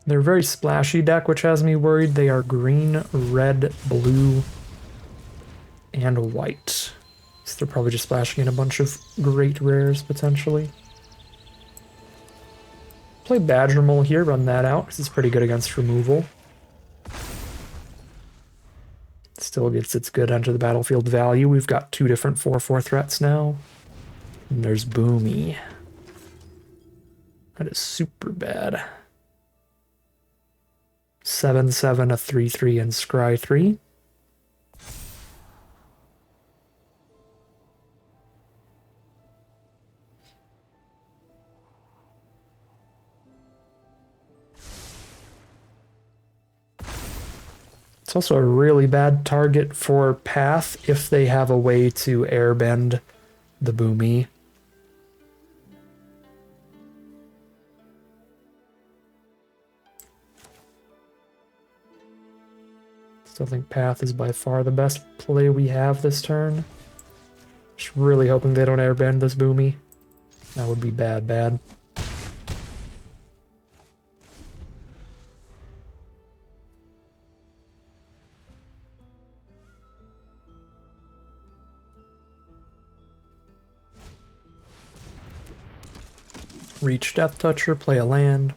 They're a very splashy deck, which has me worried. They are green, red, blue, and white. So they're probably just splashing in a bunch of great rares, potentially. Play Badger Mole here, run that out, because it's pretty good against removal. Still gets its good enter the battlefield value. We've got 2 different 4/4 threats now. And there's Boomy. That is super bad. 7/7, a 3/3, and Scry 3. It's also a really bad target for Path if they have a way to airbend the Boomy. Still think Path is by far the best play we have this turn. Just really hoping they don't airbend this Boomy. That would be bad, bad. Reach Death Toucher, play a land.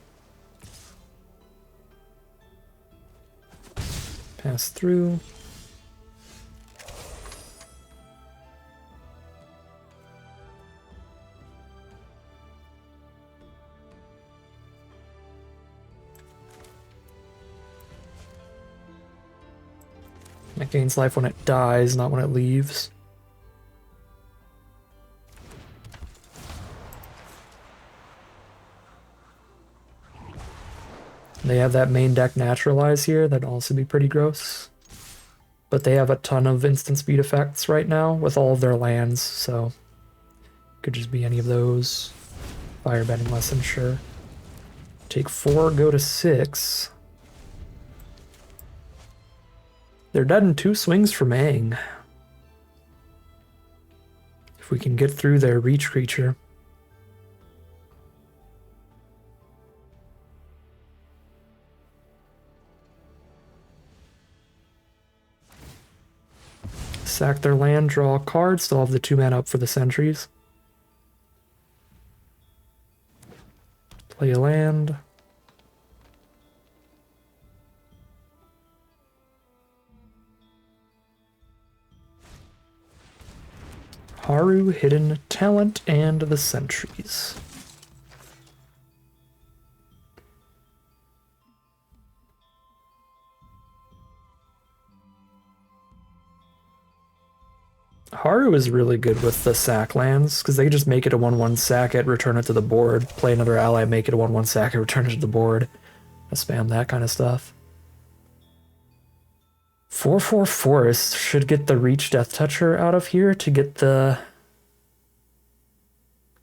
Pass through. It gains life when it dies, not when it leaves. They have that main deck naturalize here, that'd also be pretty gross. But they have a ton of instant speed effects right now with all of their lands, so could just be any of those. Firebending lesson, sure. Take 4, go to 6. They're dead in 2 swings from Aang. If we can get through their reach creature. Sack their land, draw a card, still have the 2 mana up for the sentries. Play a land. Haru, Hidden Talent, and the sentries. Haru is really good with the sack lands, because they just make it a 1/1 sack it, return it to the board, play another ally, make it a 1/1 sack it, return it to the board. I spam that kind of stuff. 4/4 Forest should get the Reach Death Toucher out of here to get the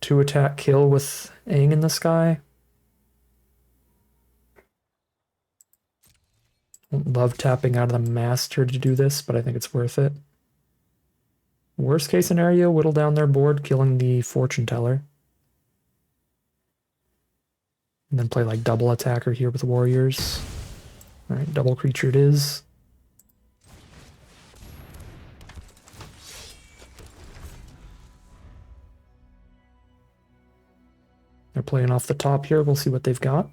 2-attack kill with Aang in the sky. Love tapping out of the Master to do this, but I think it's worth it. Worst case scenario, whittle down their board, killing the Fortune Teller. And then play like double attacker here with warriors. Alright, double creature it is. They're playing off the top here, we'll see what they've got.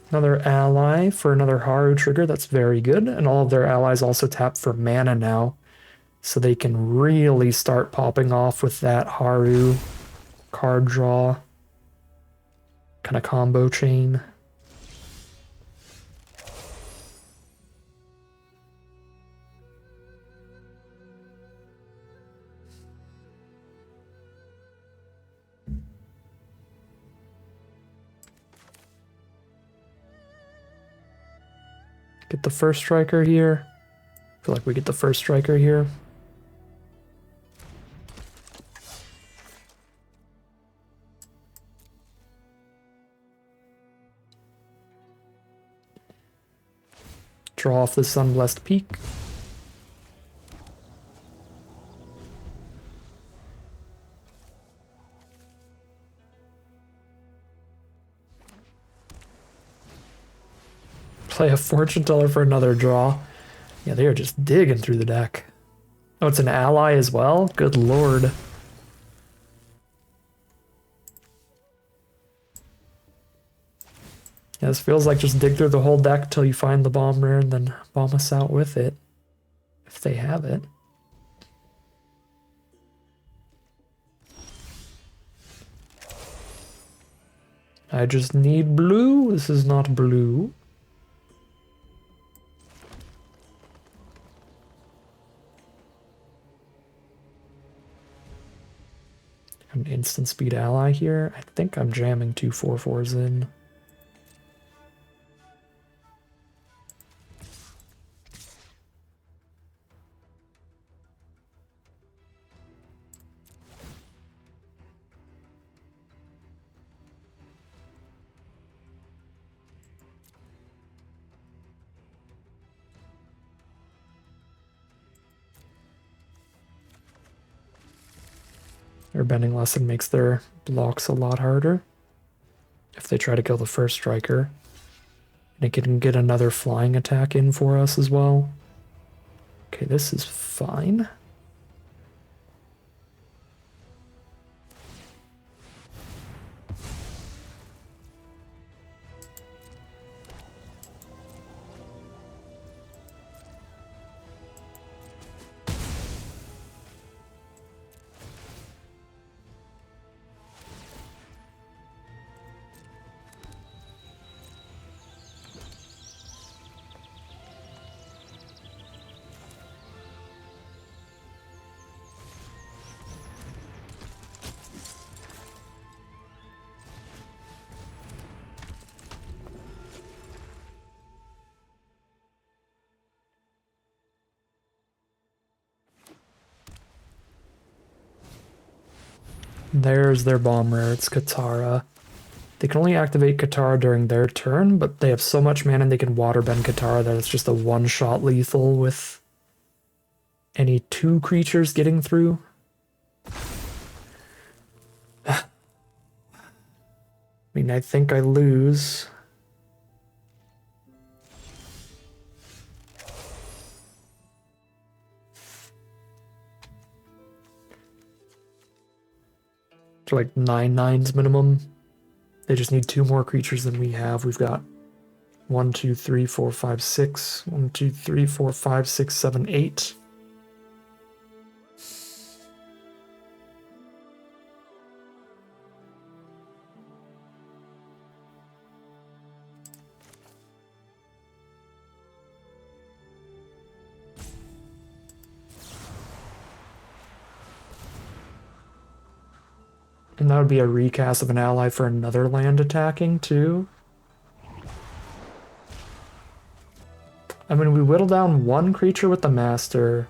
Another ally for another Haru trigger, that's very good. And all of their allies also tap for mana now. So they can really start popping off with that Haru card draw kind of combo chain. Get the first striker here. I feel like we get the first striker here. Draw off the Sunblessed Peak. Play a Fortune Teller for another draw. Yeah, they are just digging through the deck. Oh, it's an ally as well? Good lord. Yeah, this feels like just dig through the whole deck till you find the bomb rare and then bomb us out with it. If they have it. I just need blue. This is not blue. An instant speed ally here. I think I'm jamming 2 4/4s in. Airbending lesson makes their blocks a lot harder. If they try to kill the first striker. And it can get another flying attack in for us as well. Okay, this is fine. There's their bomb rare, it's Katara. They can only activate Katara during their turn, but they have so much mana they can Waterbend Katara that it's just a one-shot lethal with any 2 creatures getting through. I mean, I think I lose. To like 9/9s minimum. They just need 2 more creatures than we have. We've got 1, 2, 3, 4, 5, 6. 1, 2, 3, 4, 5, 6, 7, 8. And that would be a recast of an ally for another land attacking, too. I mean, we whittle down 1 creature with the Master.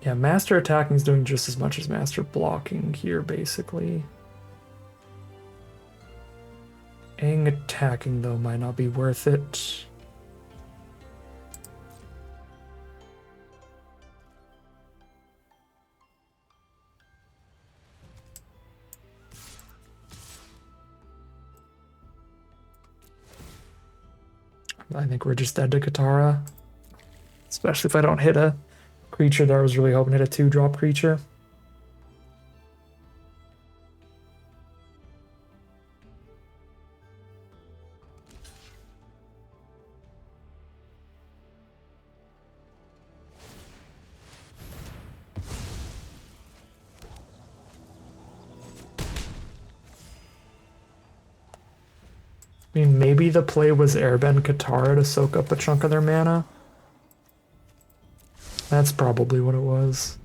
Yeah, Master attacking is doing just as much as Master blocking here, basically. Aang attacking, though, might not be worth it. I think we're just dead to Katara. Especially if I don't hit a creature that I was really hoping to hit a 2-drop creature. I mean, maybe the play was Airbend Katara to soak up a chunk of their mana. That's probably what it was.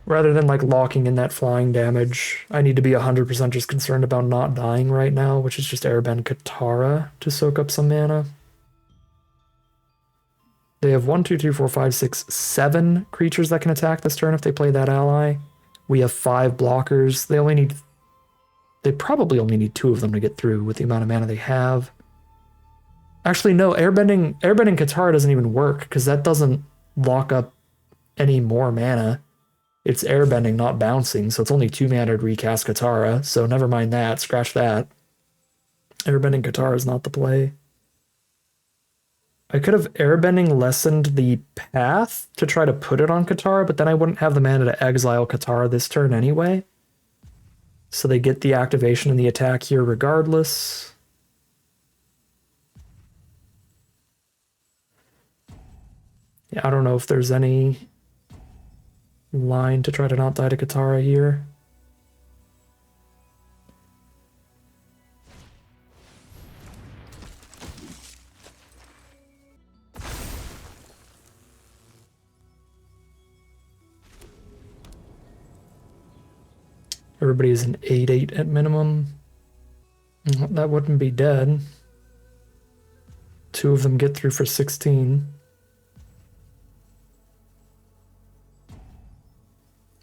Rather than like locking in that flying damage, I need to be 100% just concerned about not dying right now, which is just Airbend Katara to soak up some mana. They have 1, 2, 3, 4, 5, 6, 7 creatures that can attack this turn if they play that ally. We have 5 blockers. They probably only need 2 of them to get through with the amount of mana they have. Actually, no, Airbending Katara doesn't even work because that doesn't lock up any more mana. It's Airbending, not bouncing, so it's only 2 mana to recast Katara, so never mind that, scratch that. Airbending Katara is not the play. I could have Airbending lessened the path to try to put it on Katara, but then I wouldn't have the mana to exile Katara this turn anyway. So they get the activation and the attack here regardless. Yeah, I don't know if there's any line to try to not die to Katara here. Everybody's an 8/8 at minimum. That wouldn't be dead. 2 of them get through for 16.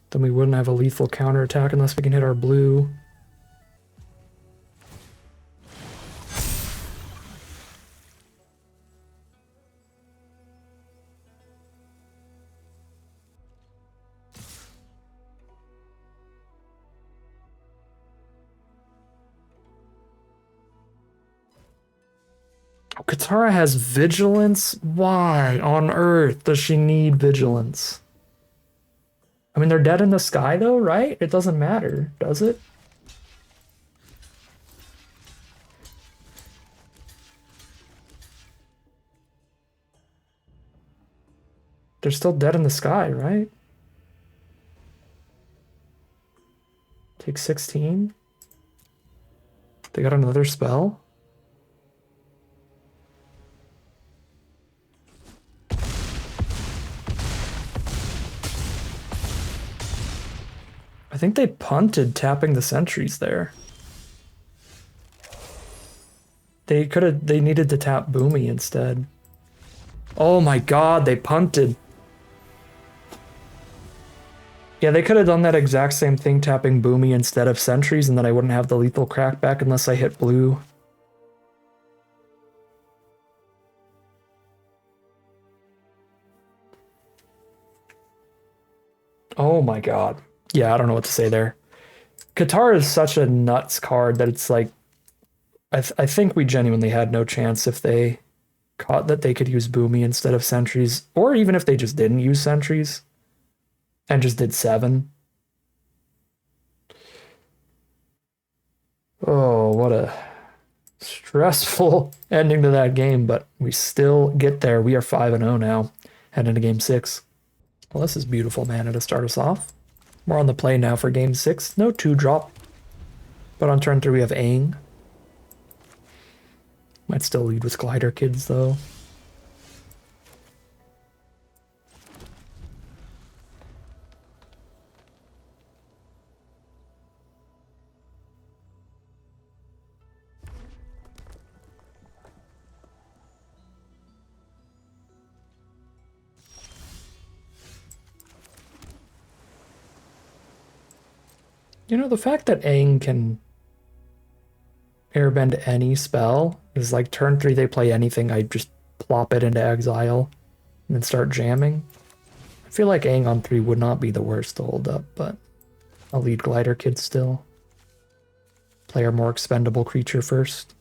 Then we wouldn't have a lethal counterattack unless we can hit our blue. Katara has vigilance? Why on earth does she need vigilance? I mean, they're dead in the sky though, right? It doesn't matter, does it? They're still dead in the sky, right? Take 16. They got another spell. I think they punted tapping the sentries there. They needed to tap Boomy instead. Oh my god, they punted. Yeah, they could have done that exact same thing, tapping Boomy instead of sentries, and then I wouldn't have the lethal crackback unless I hit blue. Oh my god. Yeah, I don't know what to say there. Qatar is such a nuts card that it's like, I think we genuinely had no chance if they caught that they could use Boomy instead of sentries, or even if they just didn't use sentries and just did 7. Oh, what a stressful ending to that game, but we still get there. We are 5-0 now, heading into game 6. Well, this is beautiful mana to start us off. We're on the play now for game 6. No 2-drop, but on turn 3 we have Aang. Might still lead with Glider Kids, though. You know, the fact that Aang can airbend any spell is like turn 3 they play anything, I just plop it into exile and then start jamming. I feel like Aang on 3 would not be the worst to hold up, but I'll lead Glider Kid still. Play our more expendable creature first.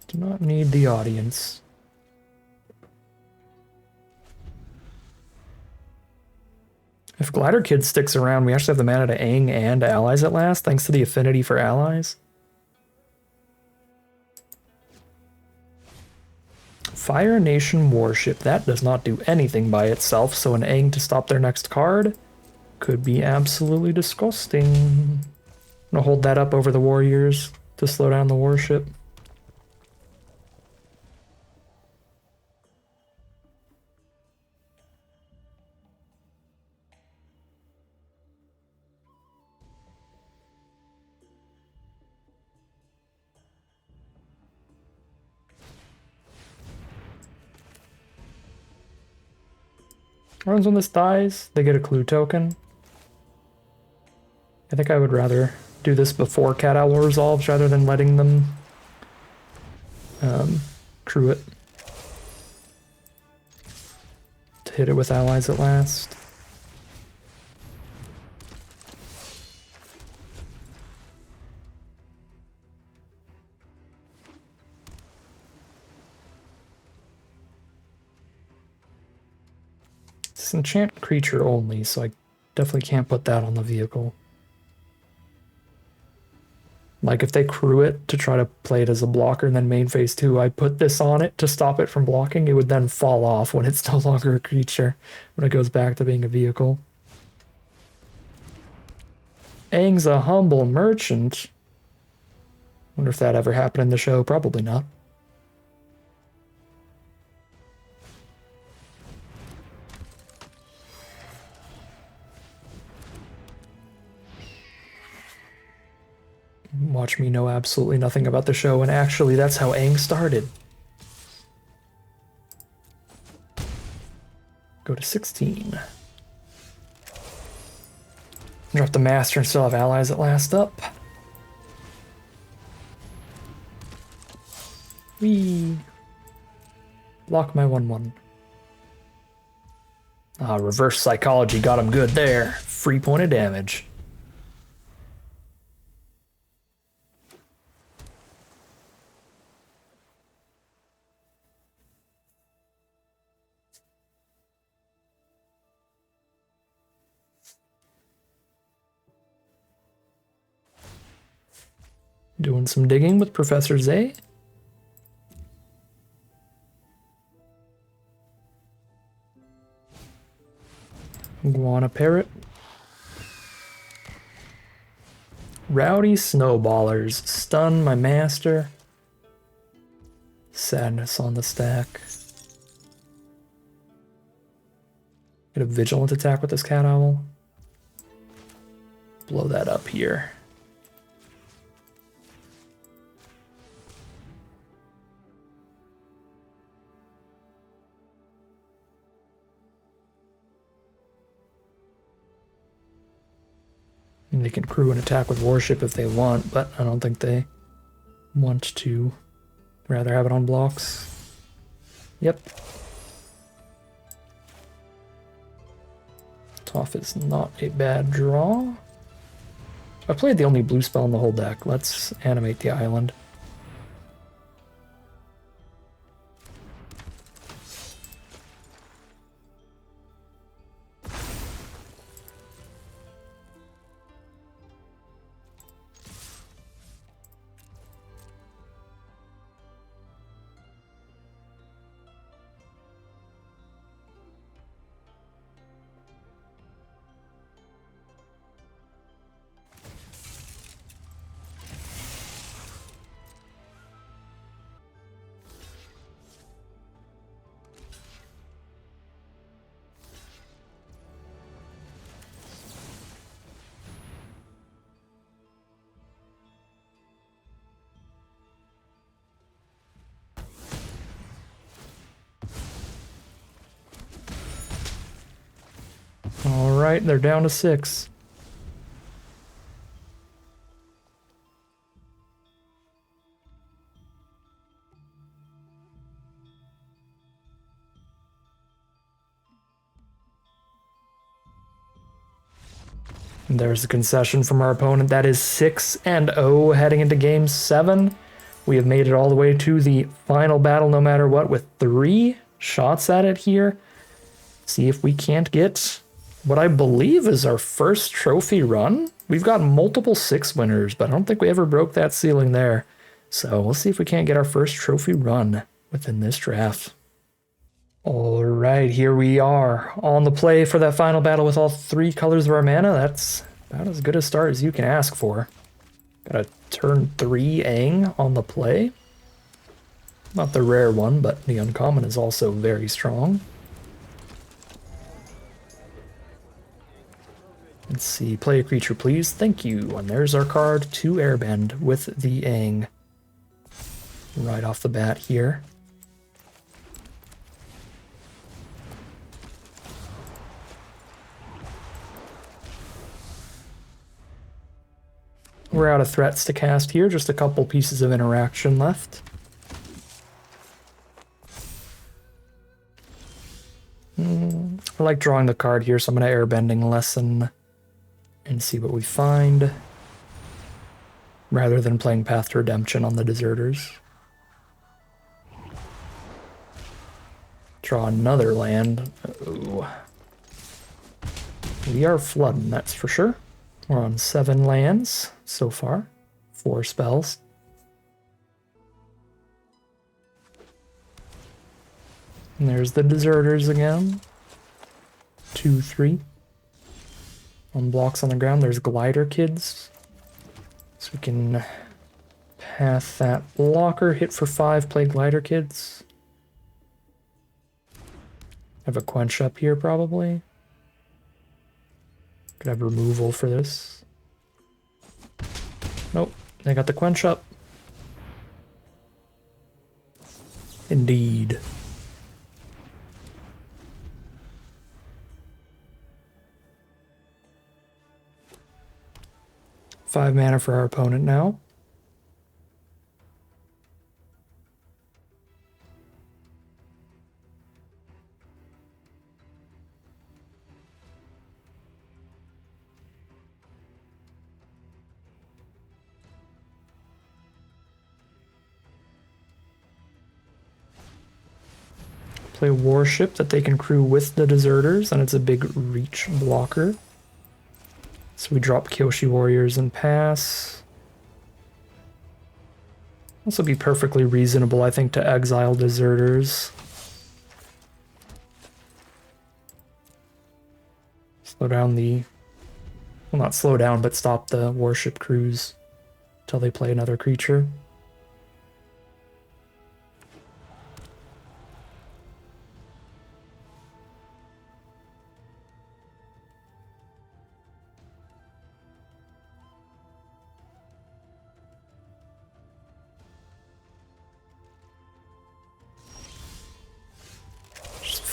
Do not need the audience. If Glider Kid sticks around, we actually have the mana to Aang and allies at last, thanks to the affinity for allies. Fire Nation Warship. That does not do anything by itself, so an Aang to stop their next card could be absolutely disgusting. I'm gonna hold that up over the warriors to slow down the warship. Runs when this dies, they get a clue token. I think I would rather do this before Cat Owl resolves rather than letting them crew it. To hit it with allies at last. It's enchant creature only, so I definitely can't put that on the vehicle. Like if they crew it to try to play it as a blocker and then main phase 2, I put this on it to stop it from blocking, it would then fall off when it's no longer a creature, when it goes back to being a vehicle. Aang's a humble merchant. Wonder if that ever happened in the show. Probably not. Watch me know absolutely nothing about the show, and actually that's how Aang started. Go to 16. Drop the master and still have allies at last up. Whee! Block my 1/1. Ah, reverse psychology got him good there. Free point of damage. Doing some digging with Professor Zay. Iguana Parrot. Rowdy Snowballers. Stun my master. Sadness on the stack. Get a vigilant attack with this cat owl. Blow that up here. And they can crew an attack with warship if they want, but I don't think they want to. Rather have it on blocks. Yep. Toph is not a bad draw. I played the only blue spell in the whole deck. Let's animate the island. Alright, they're down to 6. And there's the concession from our opponent. That is 6-0 heading into game 7. We have made it all the way to the final battle no matter what with 3 shots at it here. See if we can't get what I believe is our first trophy run. We've got multiple 6 winners, but I don't think we ever broke that ceiling there. So we'll see if we can't get our first trophy run within this draft. All right, here we are on the play for that final battle with all 3 colors of our mana. That's about as good a start as you can ask for. Got a turn 3 Aang on the play. Not the rare one, but the uncommon is also very strong. Let's see, play a creature please, thank you. And there's our card to Airbend with the Aang. Right off the bat here. We're out of threats to cast here, just a couple pieces of interaction left. I like drawing the card here, so I'm going to Airbending Lesson and see what we find, rather than playing Path to Redemption on the Deserters. Draw another land. Ooh. We are flooding, that's for sure. We're on 7 lands so far, 4 spells. And there's the Deserters again. 2, 3. On blocks on the ground, there's Glider Kids. So we can path that blocker, hit for 5, play Glider Kids. Have a Quench up here, probably. Could have removal for this. Nope, they got the Quench up. Indeed. Five mana for our opponent now. Play a warship that they can crew with the Deserters, and it's a big reach blocker. So we drop Kyoshi Warriors and pass. This will be perfectly reasonable, I think, to exile Deserters. Slow down the... Well, not slow down, but stop the warship crews until they play another creature.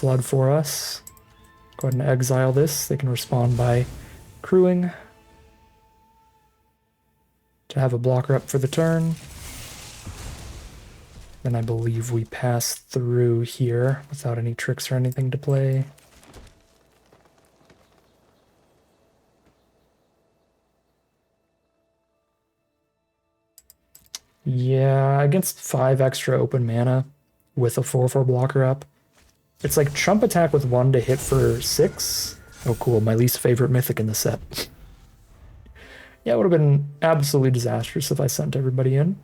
flood for us. Go ahead and exile this. They can respond by crewing to have a blocker up for the turn. Then I believe we pass through here without any tricks or anything to play. Yeah, against 5 extra open mana with a 4/4 blocker up. It's like Trump attack with 1 to hit for 6. Oh cool, my least favorite mythic in the set. Yeah, it would have been absolutely disastrous if I sent everybody in.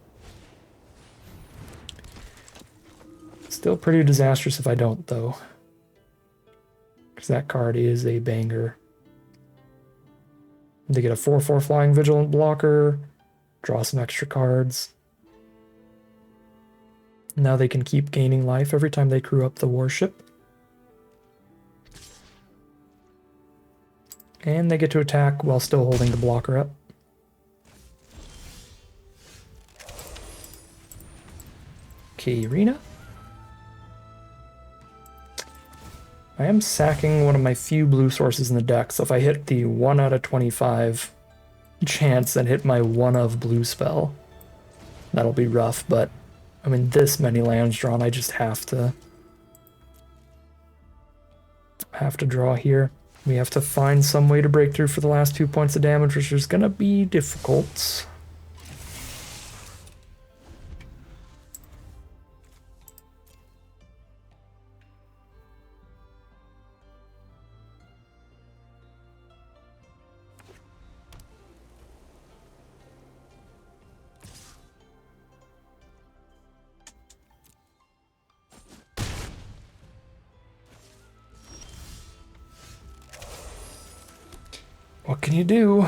Still pretty disastrous if I don't, though. Because that card is a banger. They get a 4/4 Flying Vigilant blocker, draw some extra cards. Now they can keep gaining life every time they crew up the warship. And they get to attack while still holding the blocker up. Okay, Arena. I am sacking one of my few blue sources in the deck, so if I hit the 1 out of 25 chance and hit my 1 of blue spell, that'll be rough, but I mean, this many lands drawn, I just have to draw here. We have to find some way to break through for the last 2 points of damage, which is gonna be difficult. What can you do?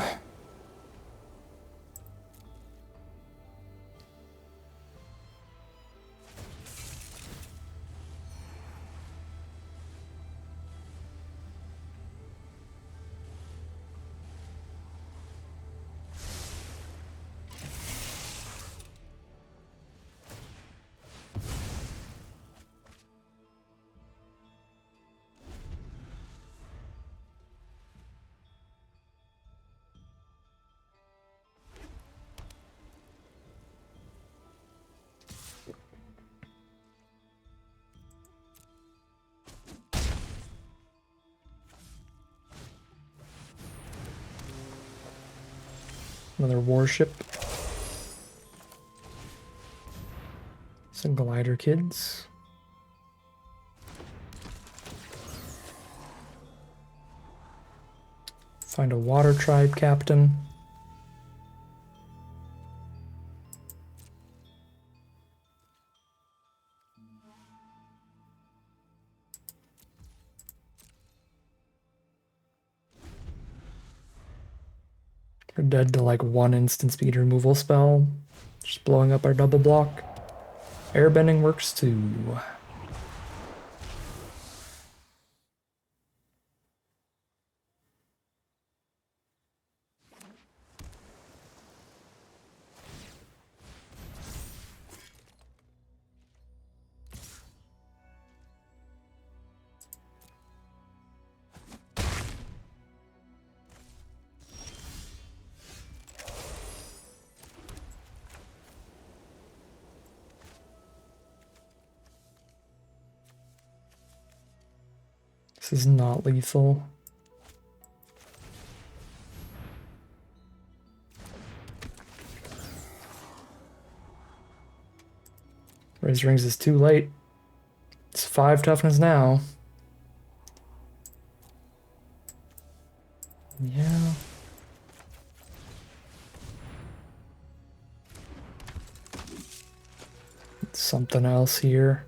Another warship. Some glider kids. Find a water tribe captain. We're dead to like 1 instant speed removal spell. Just blowing up our double block. Airbending works too. This is not lethal. Raise Rings is too late. It's 5 toughness now. Yeah. It's something else here.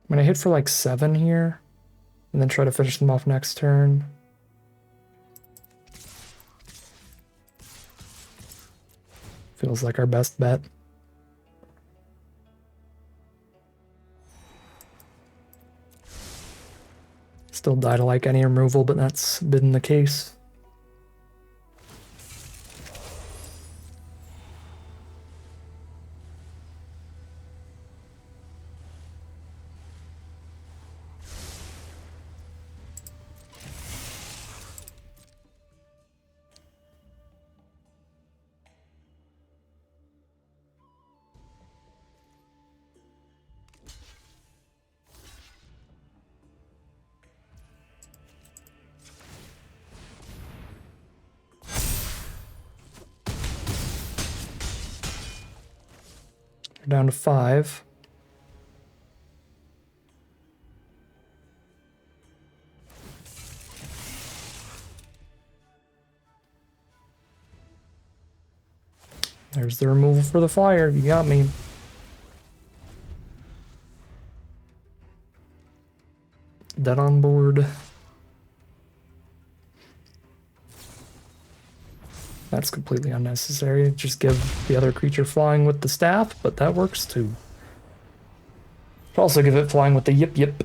I'm gonna hit for like 7 here, and then try to finish them off next turn. Feels like our best bet. Still die to like any removal, but that's been the case. We're down to 5. There's the removal for the flyer. You got me. Dead on board. That's completely unnecessary. Just give the other creature flying with the staff, but that works too. Also give it flying with the yip yip.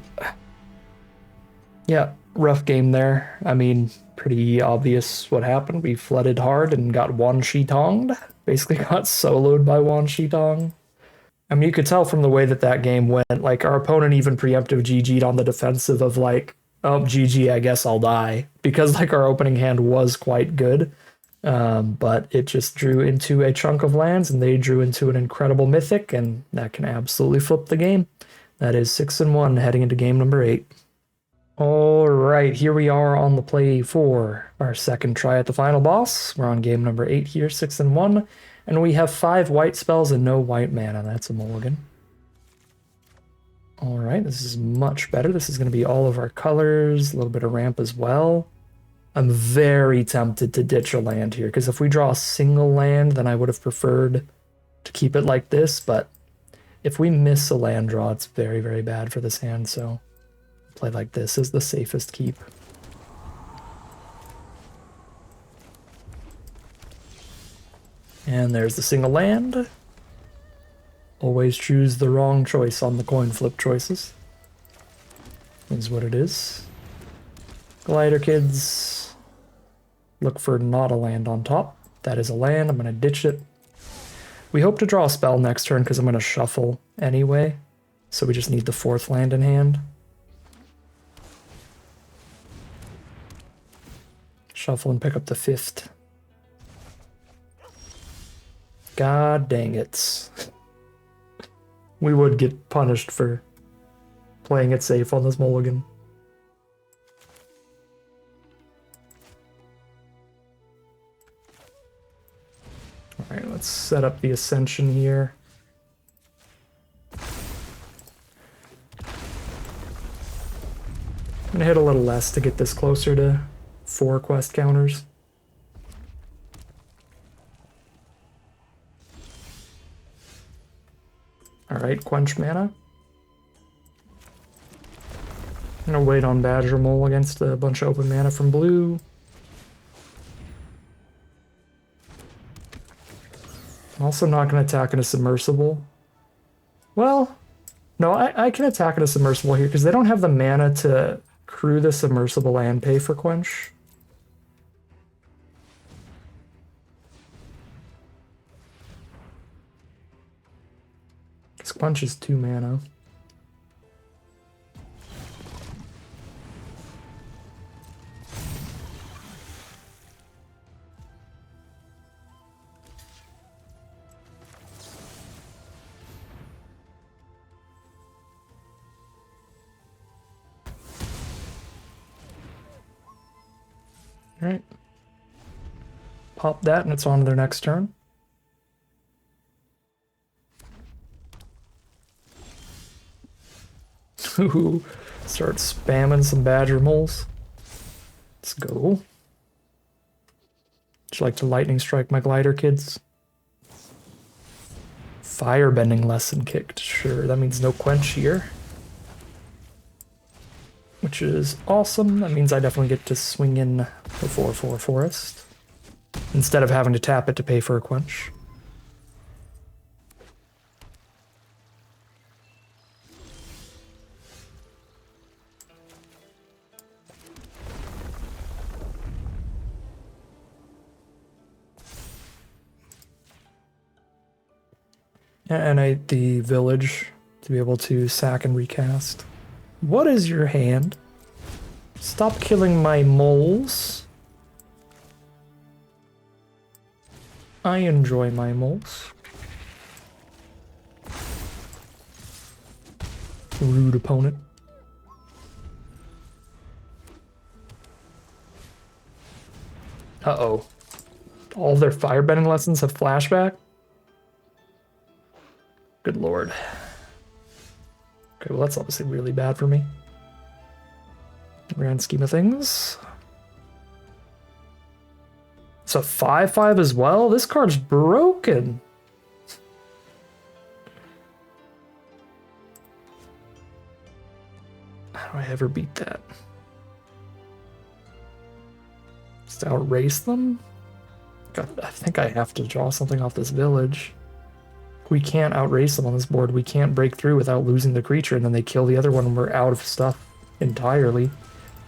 Yeah, rough game there. I mean, pretty obvious what happened. We flooded hard and got Wan Shi Tonged. Basically got soloed by Wan Shi Tong. I mean, you could tell from the way that that game went. Like, our opponent even preemptive GG'd on the defensive of like, oh, GG, I guess I'll die. Because like our opening hand was quite good. But it just drew into a chunk of lands and they drew into an incredible mythic, and that can absolutely flip the game. That is 6-1 heading into game number 8. All right, here we are on the play for our second try at the final boss. We're on game number 8 here, 6-1, and we have 5 white spells and no white mana. That's a mulligan. All right, this is much better. This is going to be all of our colors, a little bit of ramp as well. I'm very tempted to ditch a land here, because if we draw a single land, then I would have preferred to keep it like this, but if we miss a land draw, it's very, very bad for this hand, so play like this is the safest keep. And there's the single land. Always choose the wrong choice on the coin flip choices. Is what it is. Glider kids. Look for not a land on top. That is a land. I'm going to ditch it. We hope to draw a spell next turn because I'm going to shuffle anyway. So we just need the 4th land in hand. Shuffle and pick up the 5th. God dang it. We would get punished for playing it safe on this mulligan. Alright, let's set up the Ascension here. I'm gonna hit a little less to get this closer to 4 quest counters. Alright, quench mana. I'm gonna wait on Badger Mole against a bunch of open mana from blue. I'm also not gonna attack in a submersible. Well, no, I can attack in a submersible here because they don't have the mana to crew the submersible and pay for quench. Because quench is 2 mana. Alright. Pop that and it's on to their next turn. Ooh, start spamming some Badger Moles. Let's go. Would you like to lightning strike my glider, kids? Firebending lesson kicked. Sure, that means no quench here. Which is awesome. That means I definitely get to swing in the 4/4 forest instead of having to tap it to pay for a quench. And the village to be able to sack and recast. What is your hand? Stop killing my moles. I enjoy my moles. Rude opponent. Uh-oh. All their firebending lessons have flashback? Good lord. Okay, well that's obviously really bad for me. Grand scheme of things. It's a 5/5 as well? This card's broken. How do I ever beat that? Just outrace them? God, I think I have to draw something off this village. We can't outrace them on this board. We can't break through without losing the creature, and then they kill the other one and we're out of stuff entirely.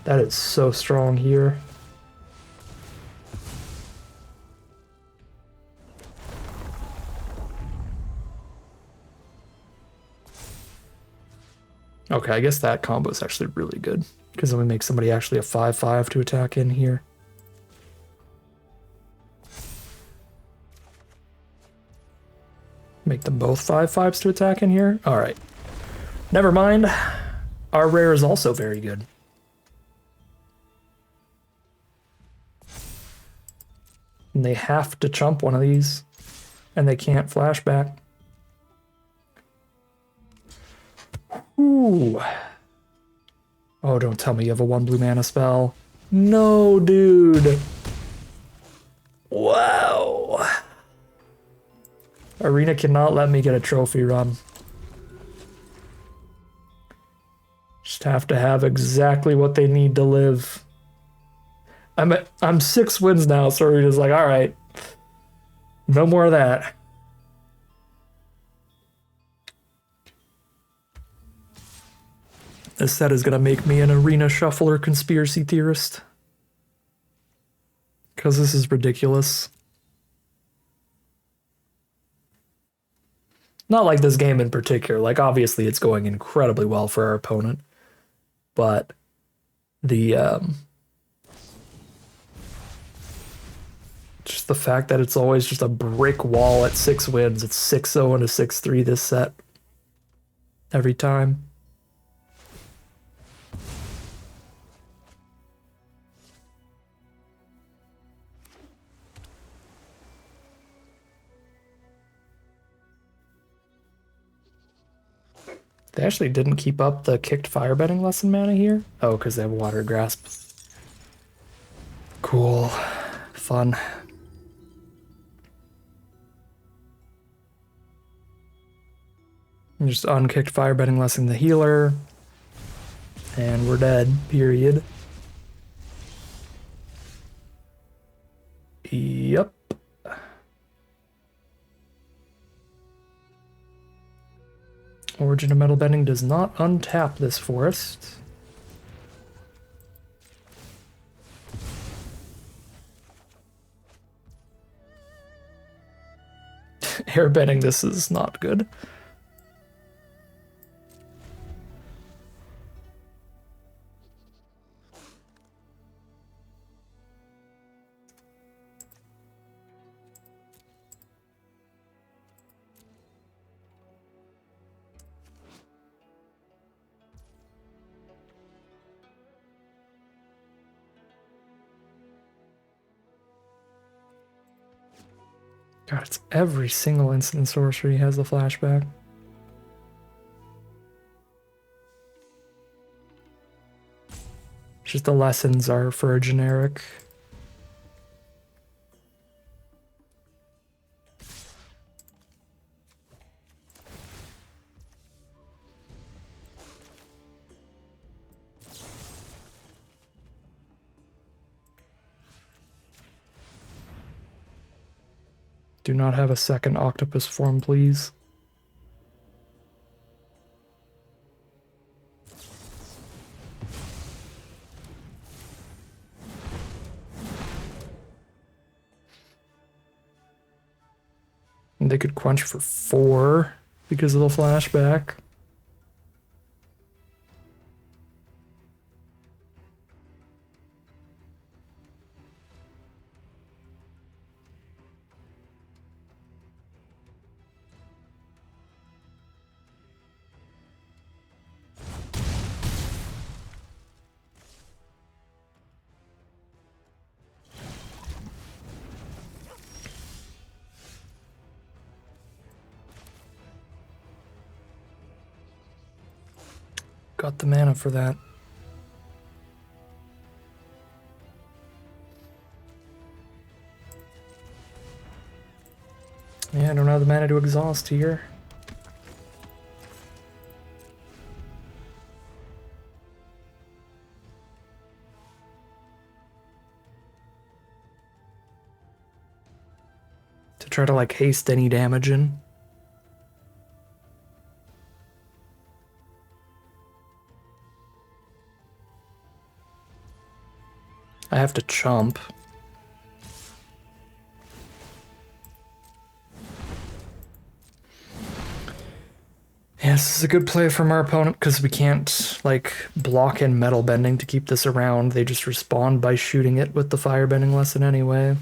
That is so strong here. Okay, I guess that combo is actually really good, because then we make somebody actually a 5/5 to attack in here. Make them both 5/5s to attack in here? Alright. Never mind. Our rare is also very good. And they have to chump one of these, and they can't flashback. Ooh. Oh, don't tell me you have a 1 blue mana spell. No, dude. Wow. Arena cannot let me get a trophy run. Just have to have exactly what they need to live. I'm 6 wins now, so Arena's like, all right, no more of that. This set is gonna make me an arena shuffler conspiracy theorist. Because this is ridiculous. Not like this game in particular. Like, obviously it's going incredibly well for our opponent. But the just the fact that it's always just a brick wall at 6 wins. It's 6-0 and a 6-3 this set. Every time. They actually didn't keep up the kicked firebending lesson mana here? Oh, because they have water grasp. Cool. Fun. And just unkicked firebending lesson the healer. And we're dead, period. Yep. Origin of Metal Bending does not untap this forest. Airbending, this is not good. God, it's every single instant sorcery has the flashback. Just the lessons are for a generic. Do not have a second octopus form, please. And they could quench for 4 because of the flashback. Got the mana for that. Yeah, I don't have the mana to exhaust here. To try to like haste any damage in. I have to chump. Yeah, this is a good play from our opponent because we can't, like, block in metal bending to keep this around. They just respond by shooting it with the firebending lesson anyway.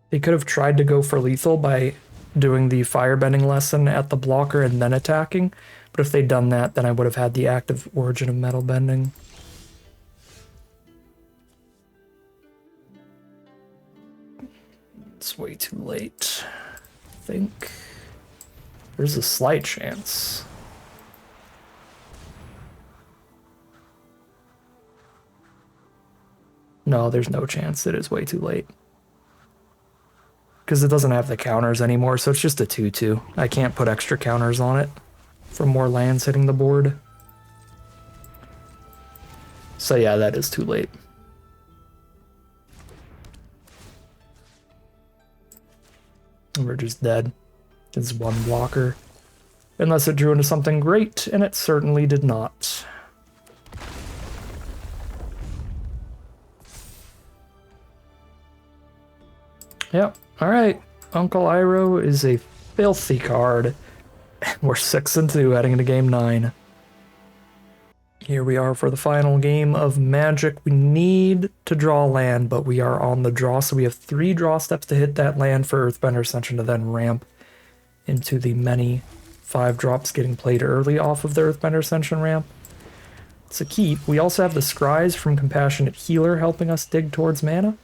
They could have tried to go for lethal by doing the firebending lesson at the blocker and then attacking, but if they'd done that, then I would have had the active origin of metal bending. It's way too late, I think. There's a slight chance. No, there's no chance. It is way too late. Because it doesn't have the counters anymore, so it's just a 2-2. I can't put extra counters on it for more lands hitting the board. So yeah, that is too late. And we're just dead. It's one blocker. Unless it drew into something great, and it certainly did not. Yep. Alright, Uncle Iroh is a filthy card. We're 6-2 heading into game 9. Here we are for the final game of Magic. We need to draw land, but we are on the draw, so we have 3 draw steps to hit that land for Earthbender Ascension to then ramp into the many 5 drops getting played early off of the Earthbender Ascension ramp. It's a keep. We also have the Scries from Compassionate Healer helping us dig towards mana.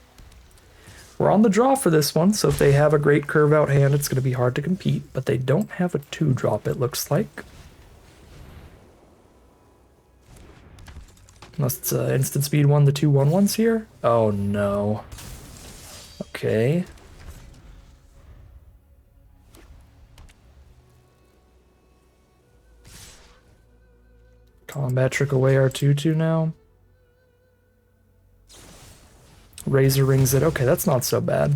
We're on the draw for this one, so if they have a great curve out hand, it's going to be hard to compete, but they don't have a 2-drop, it looks like. Unless it's instant speed 1, the 2/1/1s here. Oh no. Okay. Combat trick away our 2/2 now. Razor rings it. Okay, that's not so bad.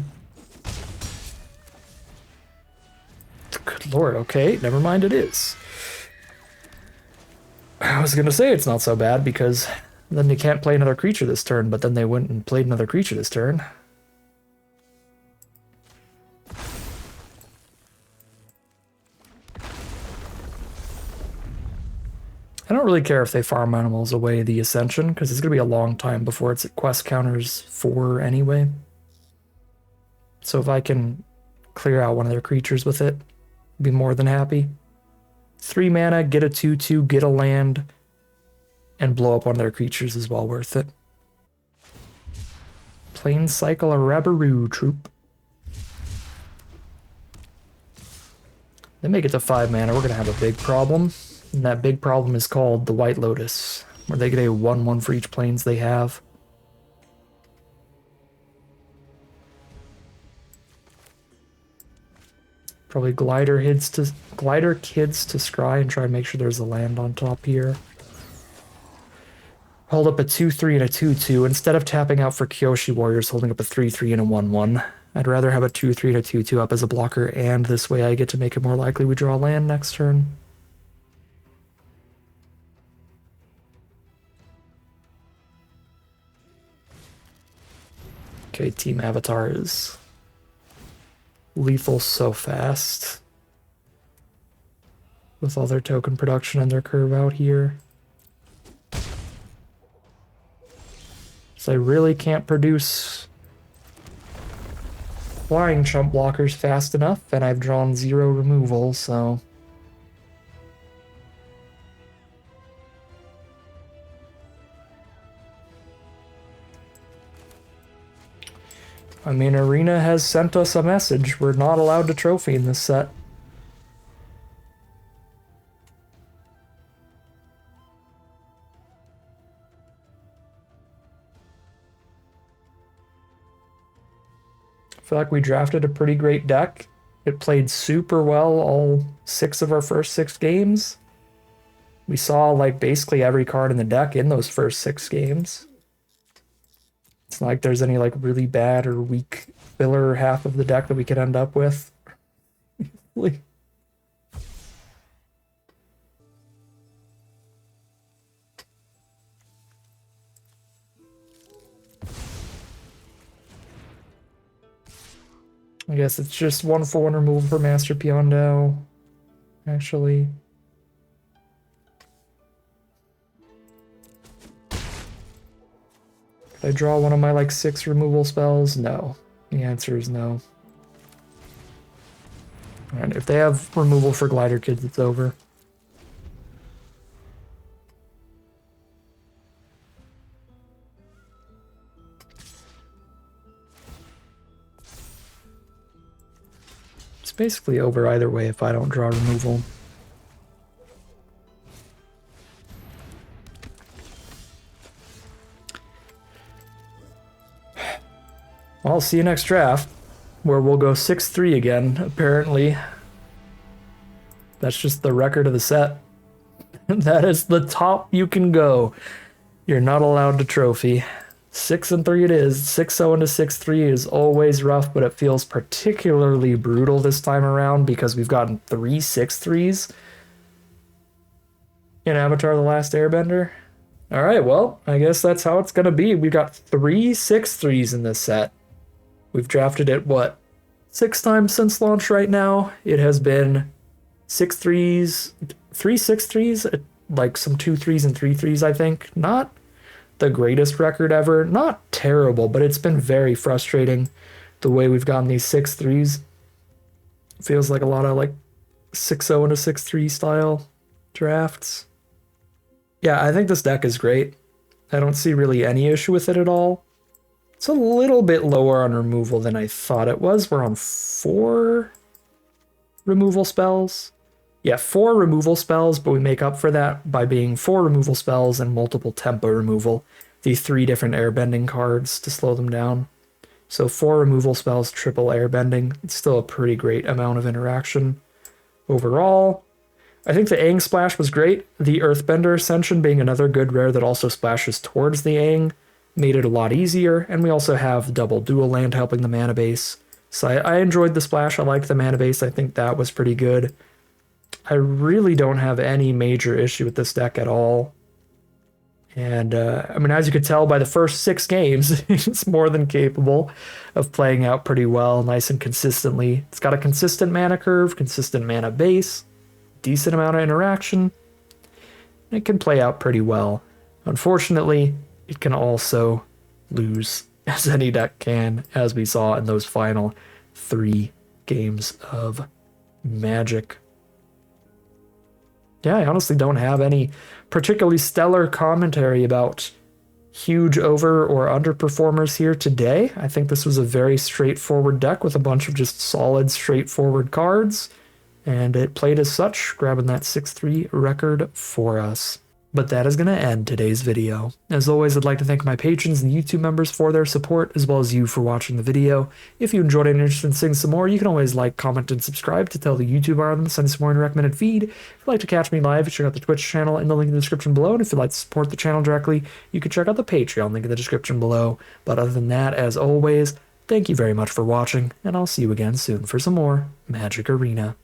Good lord, okay, never mind, it is. I was gonna say it's not so bad because then they can't play another creature this turn, but then they went and played another creature this turn. I don't really care if they farm animals away the Ascension, because it's going to be a long time before it's at quest counters 4 anyway. So if I can clear out one of their creatures with it, I'd be more than happy. 3 mana, get a 2/2, get a land, and blow up one of their creatures is well worth it. Plain cycle a Rabaroo troop. They make it to 5 mana, we're going to have a big problem. And that big problem is called the White Lotus, where they get a 1/1 for each planes they have. Probably Glider Kids to scry and try and make sure there's a land on top here. Hold up a 2/3 and a 2/2. Instead of tapping out for Kyoshi Warriors, holding up a 3/3 and a 1/1. I'd rather have a 2/3 and a 2/2 up as a blocker, and this way I get to make it more likely we draw land next turn. Okay, Team Avatar is lethal so fast with all their token production and their curve out here. So I really can't produce flying chump blockers fast enough, and I've drawn 0 removal, so... I mean, Arena has sent us a message. We're not allowed to trophy in this set. I feel like we drafted a pretty great deck. It played super well all 6 of our first 6 games. We saw like basically every card in the deck in those first 6 games. It's not like there's any like really bad or weak filler half of the deck that we could end up with. I guess it's just 1/4 removal for Master Piondo, actually. Could I draw one of my like 6 removal spells? No. The answer is no. Alright, if they have removal for Glider Kids, it's over. It's basically over either way if I don't draw removal. I'll see you next draft, where we'll go 6-3 again, apparently. That's just the record of the set. That is the top you can go. You're not allowed to trophy. 6-3 it is. 6-0 into 6-3 is always rough, but it feels particularly brutal this time around because we've gotten 3 6-3s in Avatar: The Last Airbender. Alright, well, I guess that's how it's going to be. We've got 3 6-3s in this set. We've drafted it, what, 6 times since launch right now? It has been 6-3s, 3 6-3s, like some 2-3s and 3-3s, I think. Not the greatest record ever. Not terrible, but it's been very frustrating the way we've gotten these 6-3s. Feels like a lot of like 6-0 into 6-3 style drafts. Yeah, I think this deck is great. I don't see really any issue with it at all. It's a little bit lower on removal than I thought it was. We're on 4 removal spells. Yeah, 4 removal spells, but we make up for that by being 4 removal spells and multiple tempo removal. The 3 different airbending cards to slow them down. So 4 removal spells, triple airbending. It's still a pretty great amount of interaction overall. I think the Aang splash was great. The Earthbender Ascension being another good rare that also splashes towards the Aang made it a lot easier, and we also have double dual land helping the mana base. So I enjoyed the splash. I liked the mana base. I think that was pretty good. I really don't have any major issue with this deck at all. And, I mean, as you could tell by the first 6 games, it's more than capable of playing out pretty well, nice and consistently. It's got a consistent mana curve, consistent mana base, decent amount of interaction. It can play out pretty well. Unfortunately, it can also lose, as any deck can, as we saw in those final 3 games of Magic. Yeah, I honestly don't have any particularly stellar commentary about huge over or underperformers here today. I think this was a very straightforward deck with a bunch of just solid, straightforward cards, and it played as such, grabbing that 6-3 record for us. But that is going to end today's video. As always, I'd like to thank my patrons and YouTube members for their support, as well as you for watching the video. If you enjoyed it and are interested in seeing some more, you can always like, comment, and subscribe to tell the YouTube algorithm to send some more in the recommended feed. If you'd like to catch me live, check out the Twitch channel in the link in the description below. And if you'd like to support the channel directly, you can check out the Patreon link in the description below. But other than that, as always, Thank you very much for watching, and I'll see you again soon for some more Magic Arena.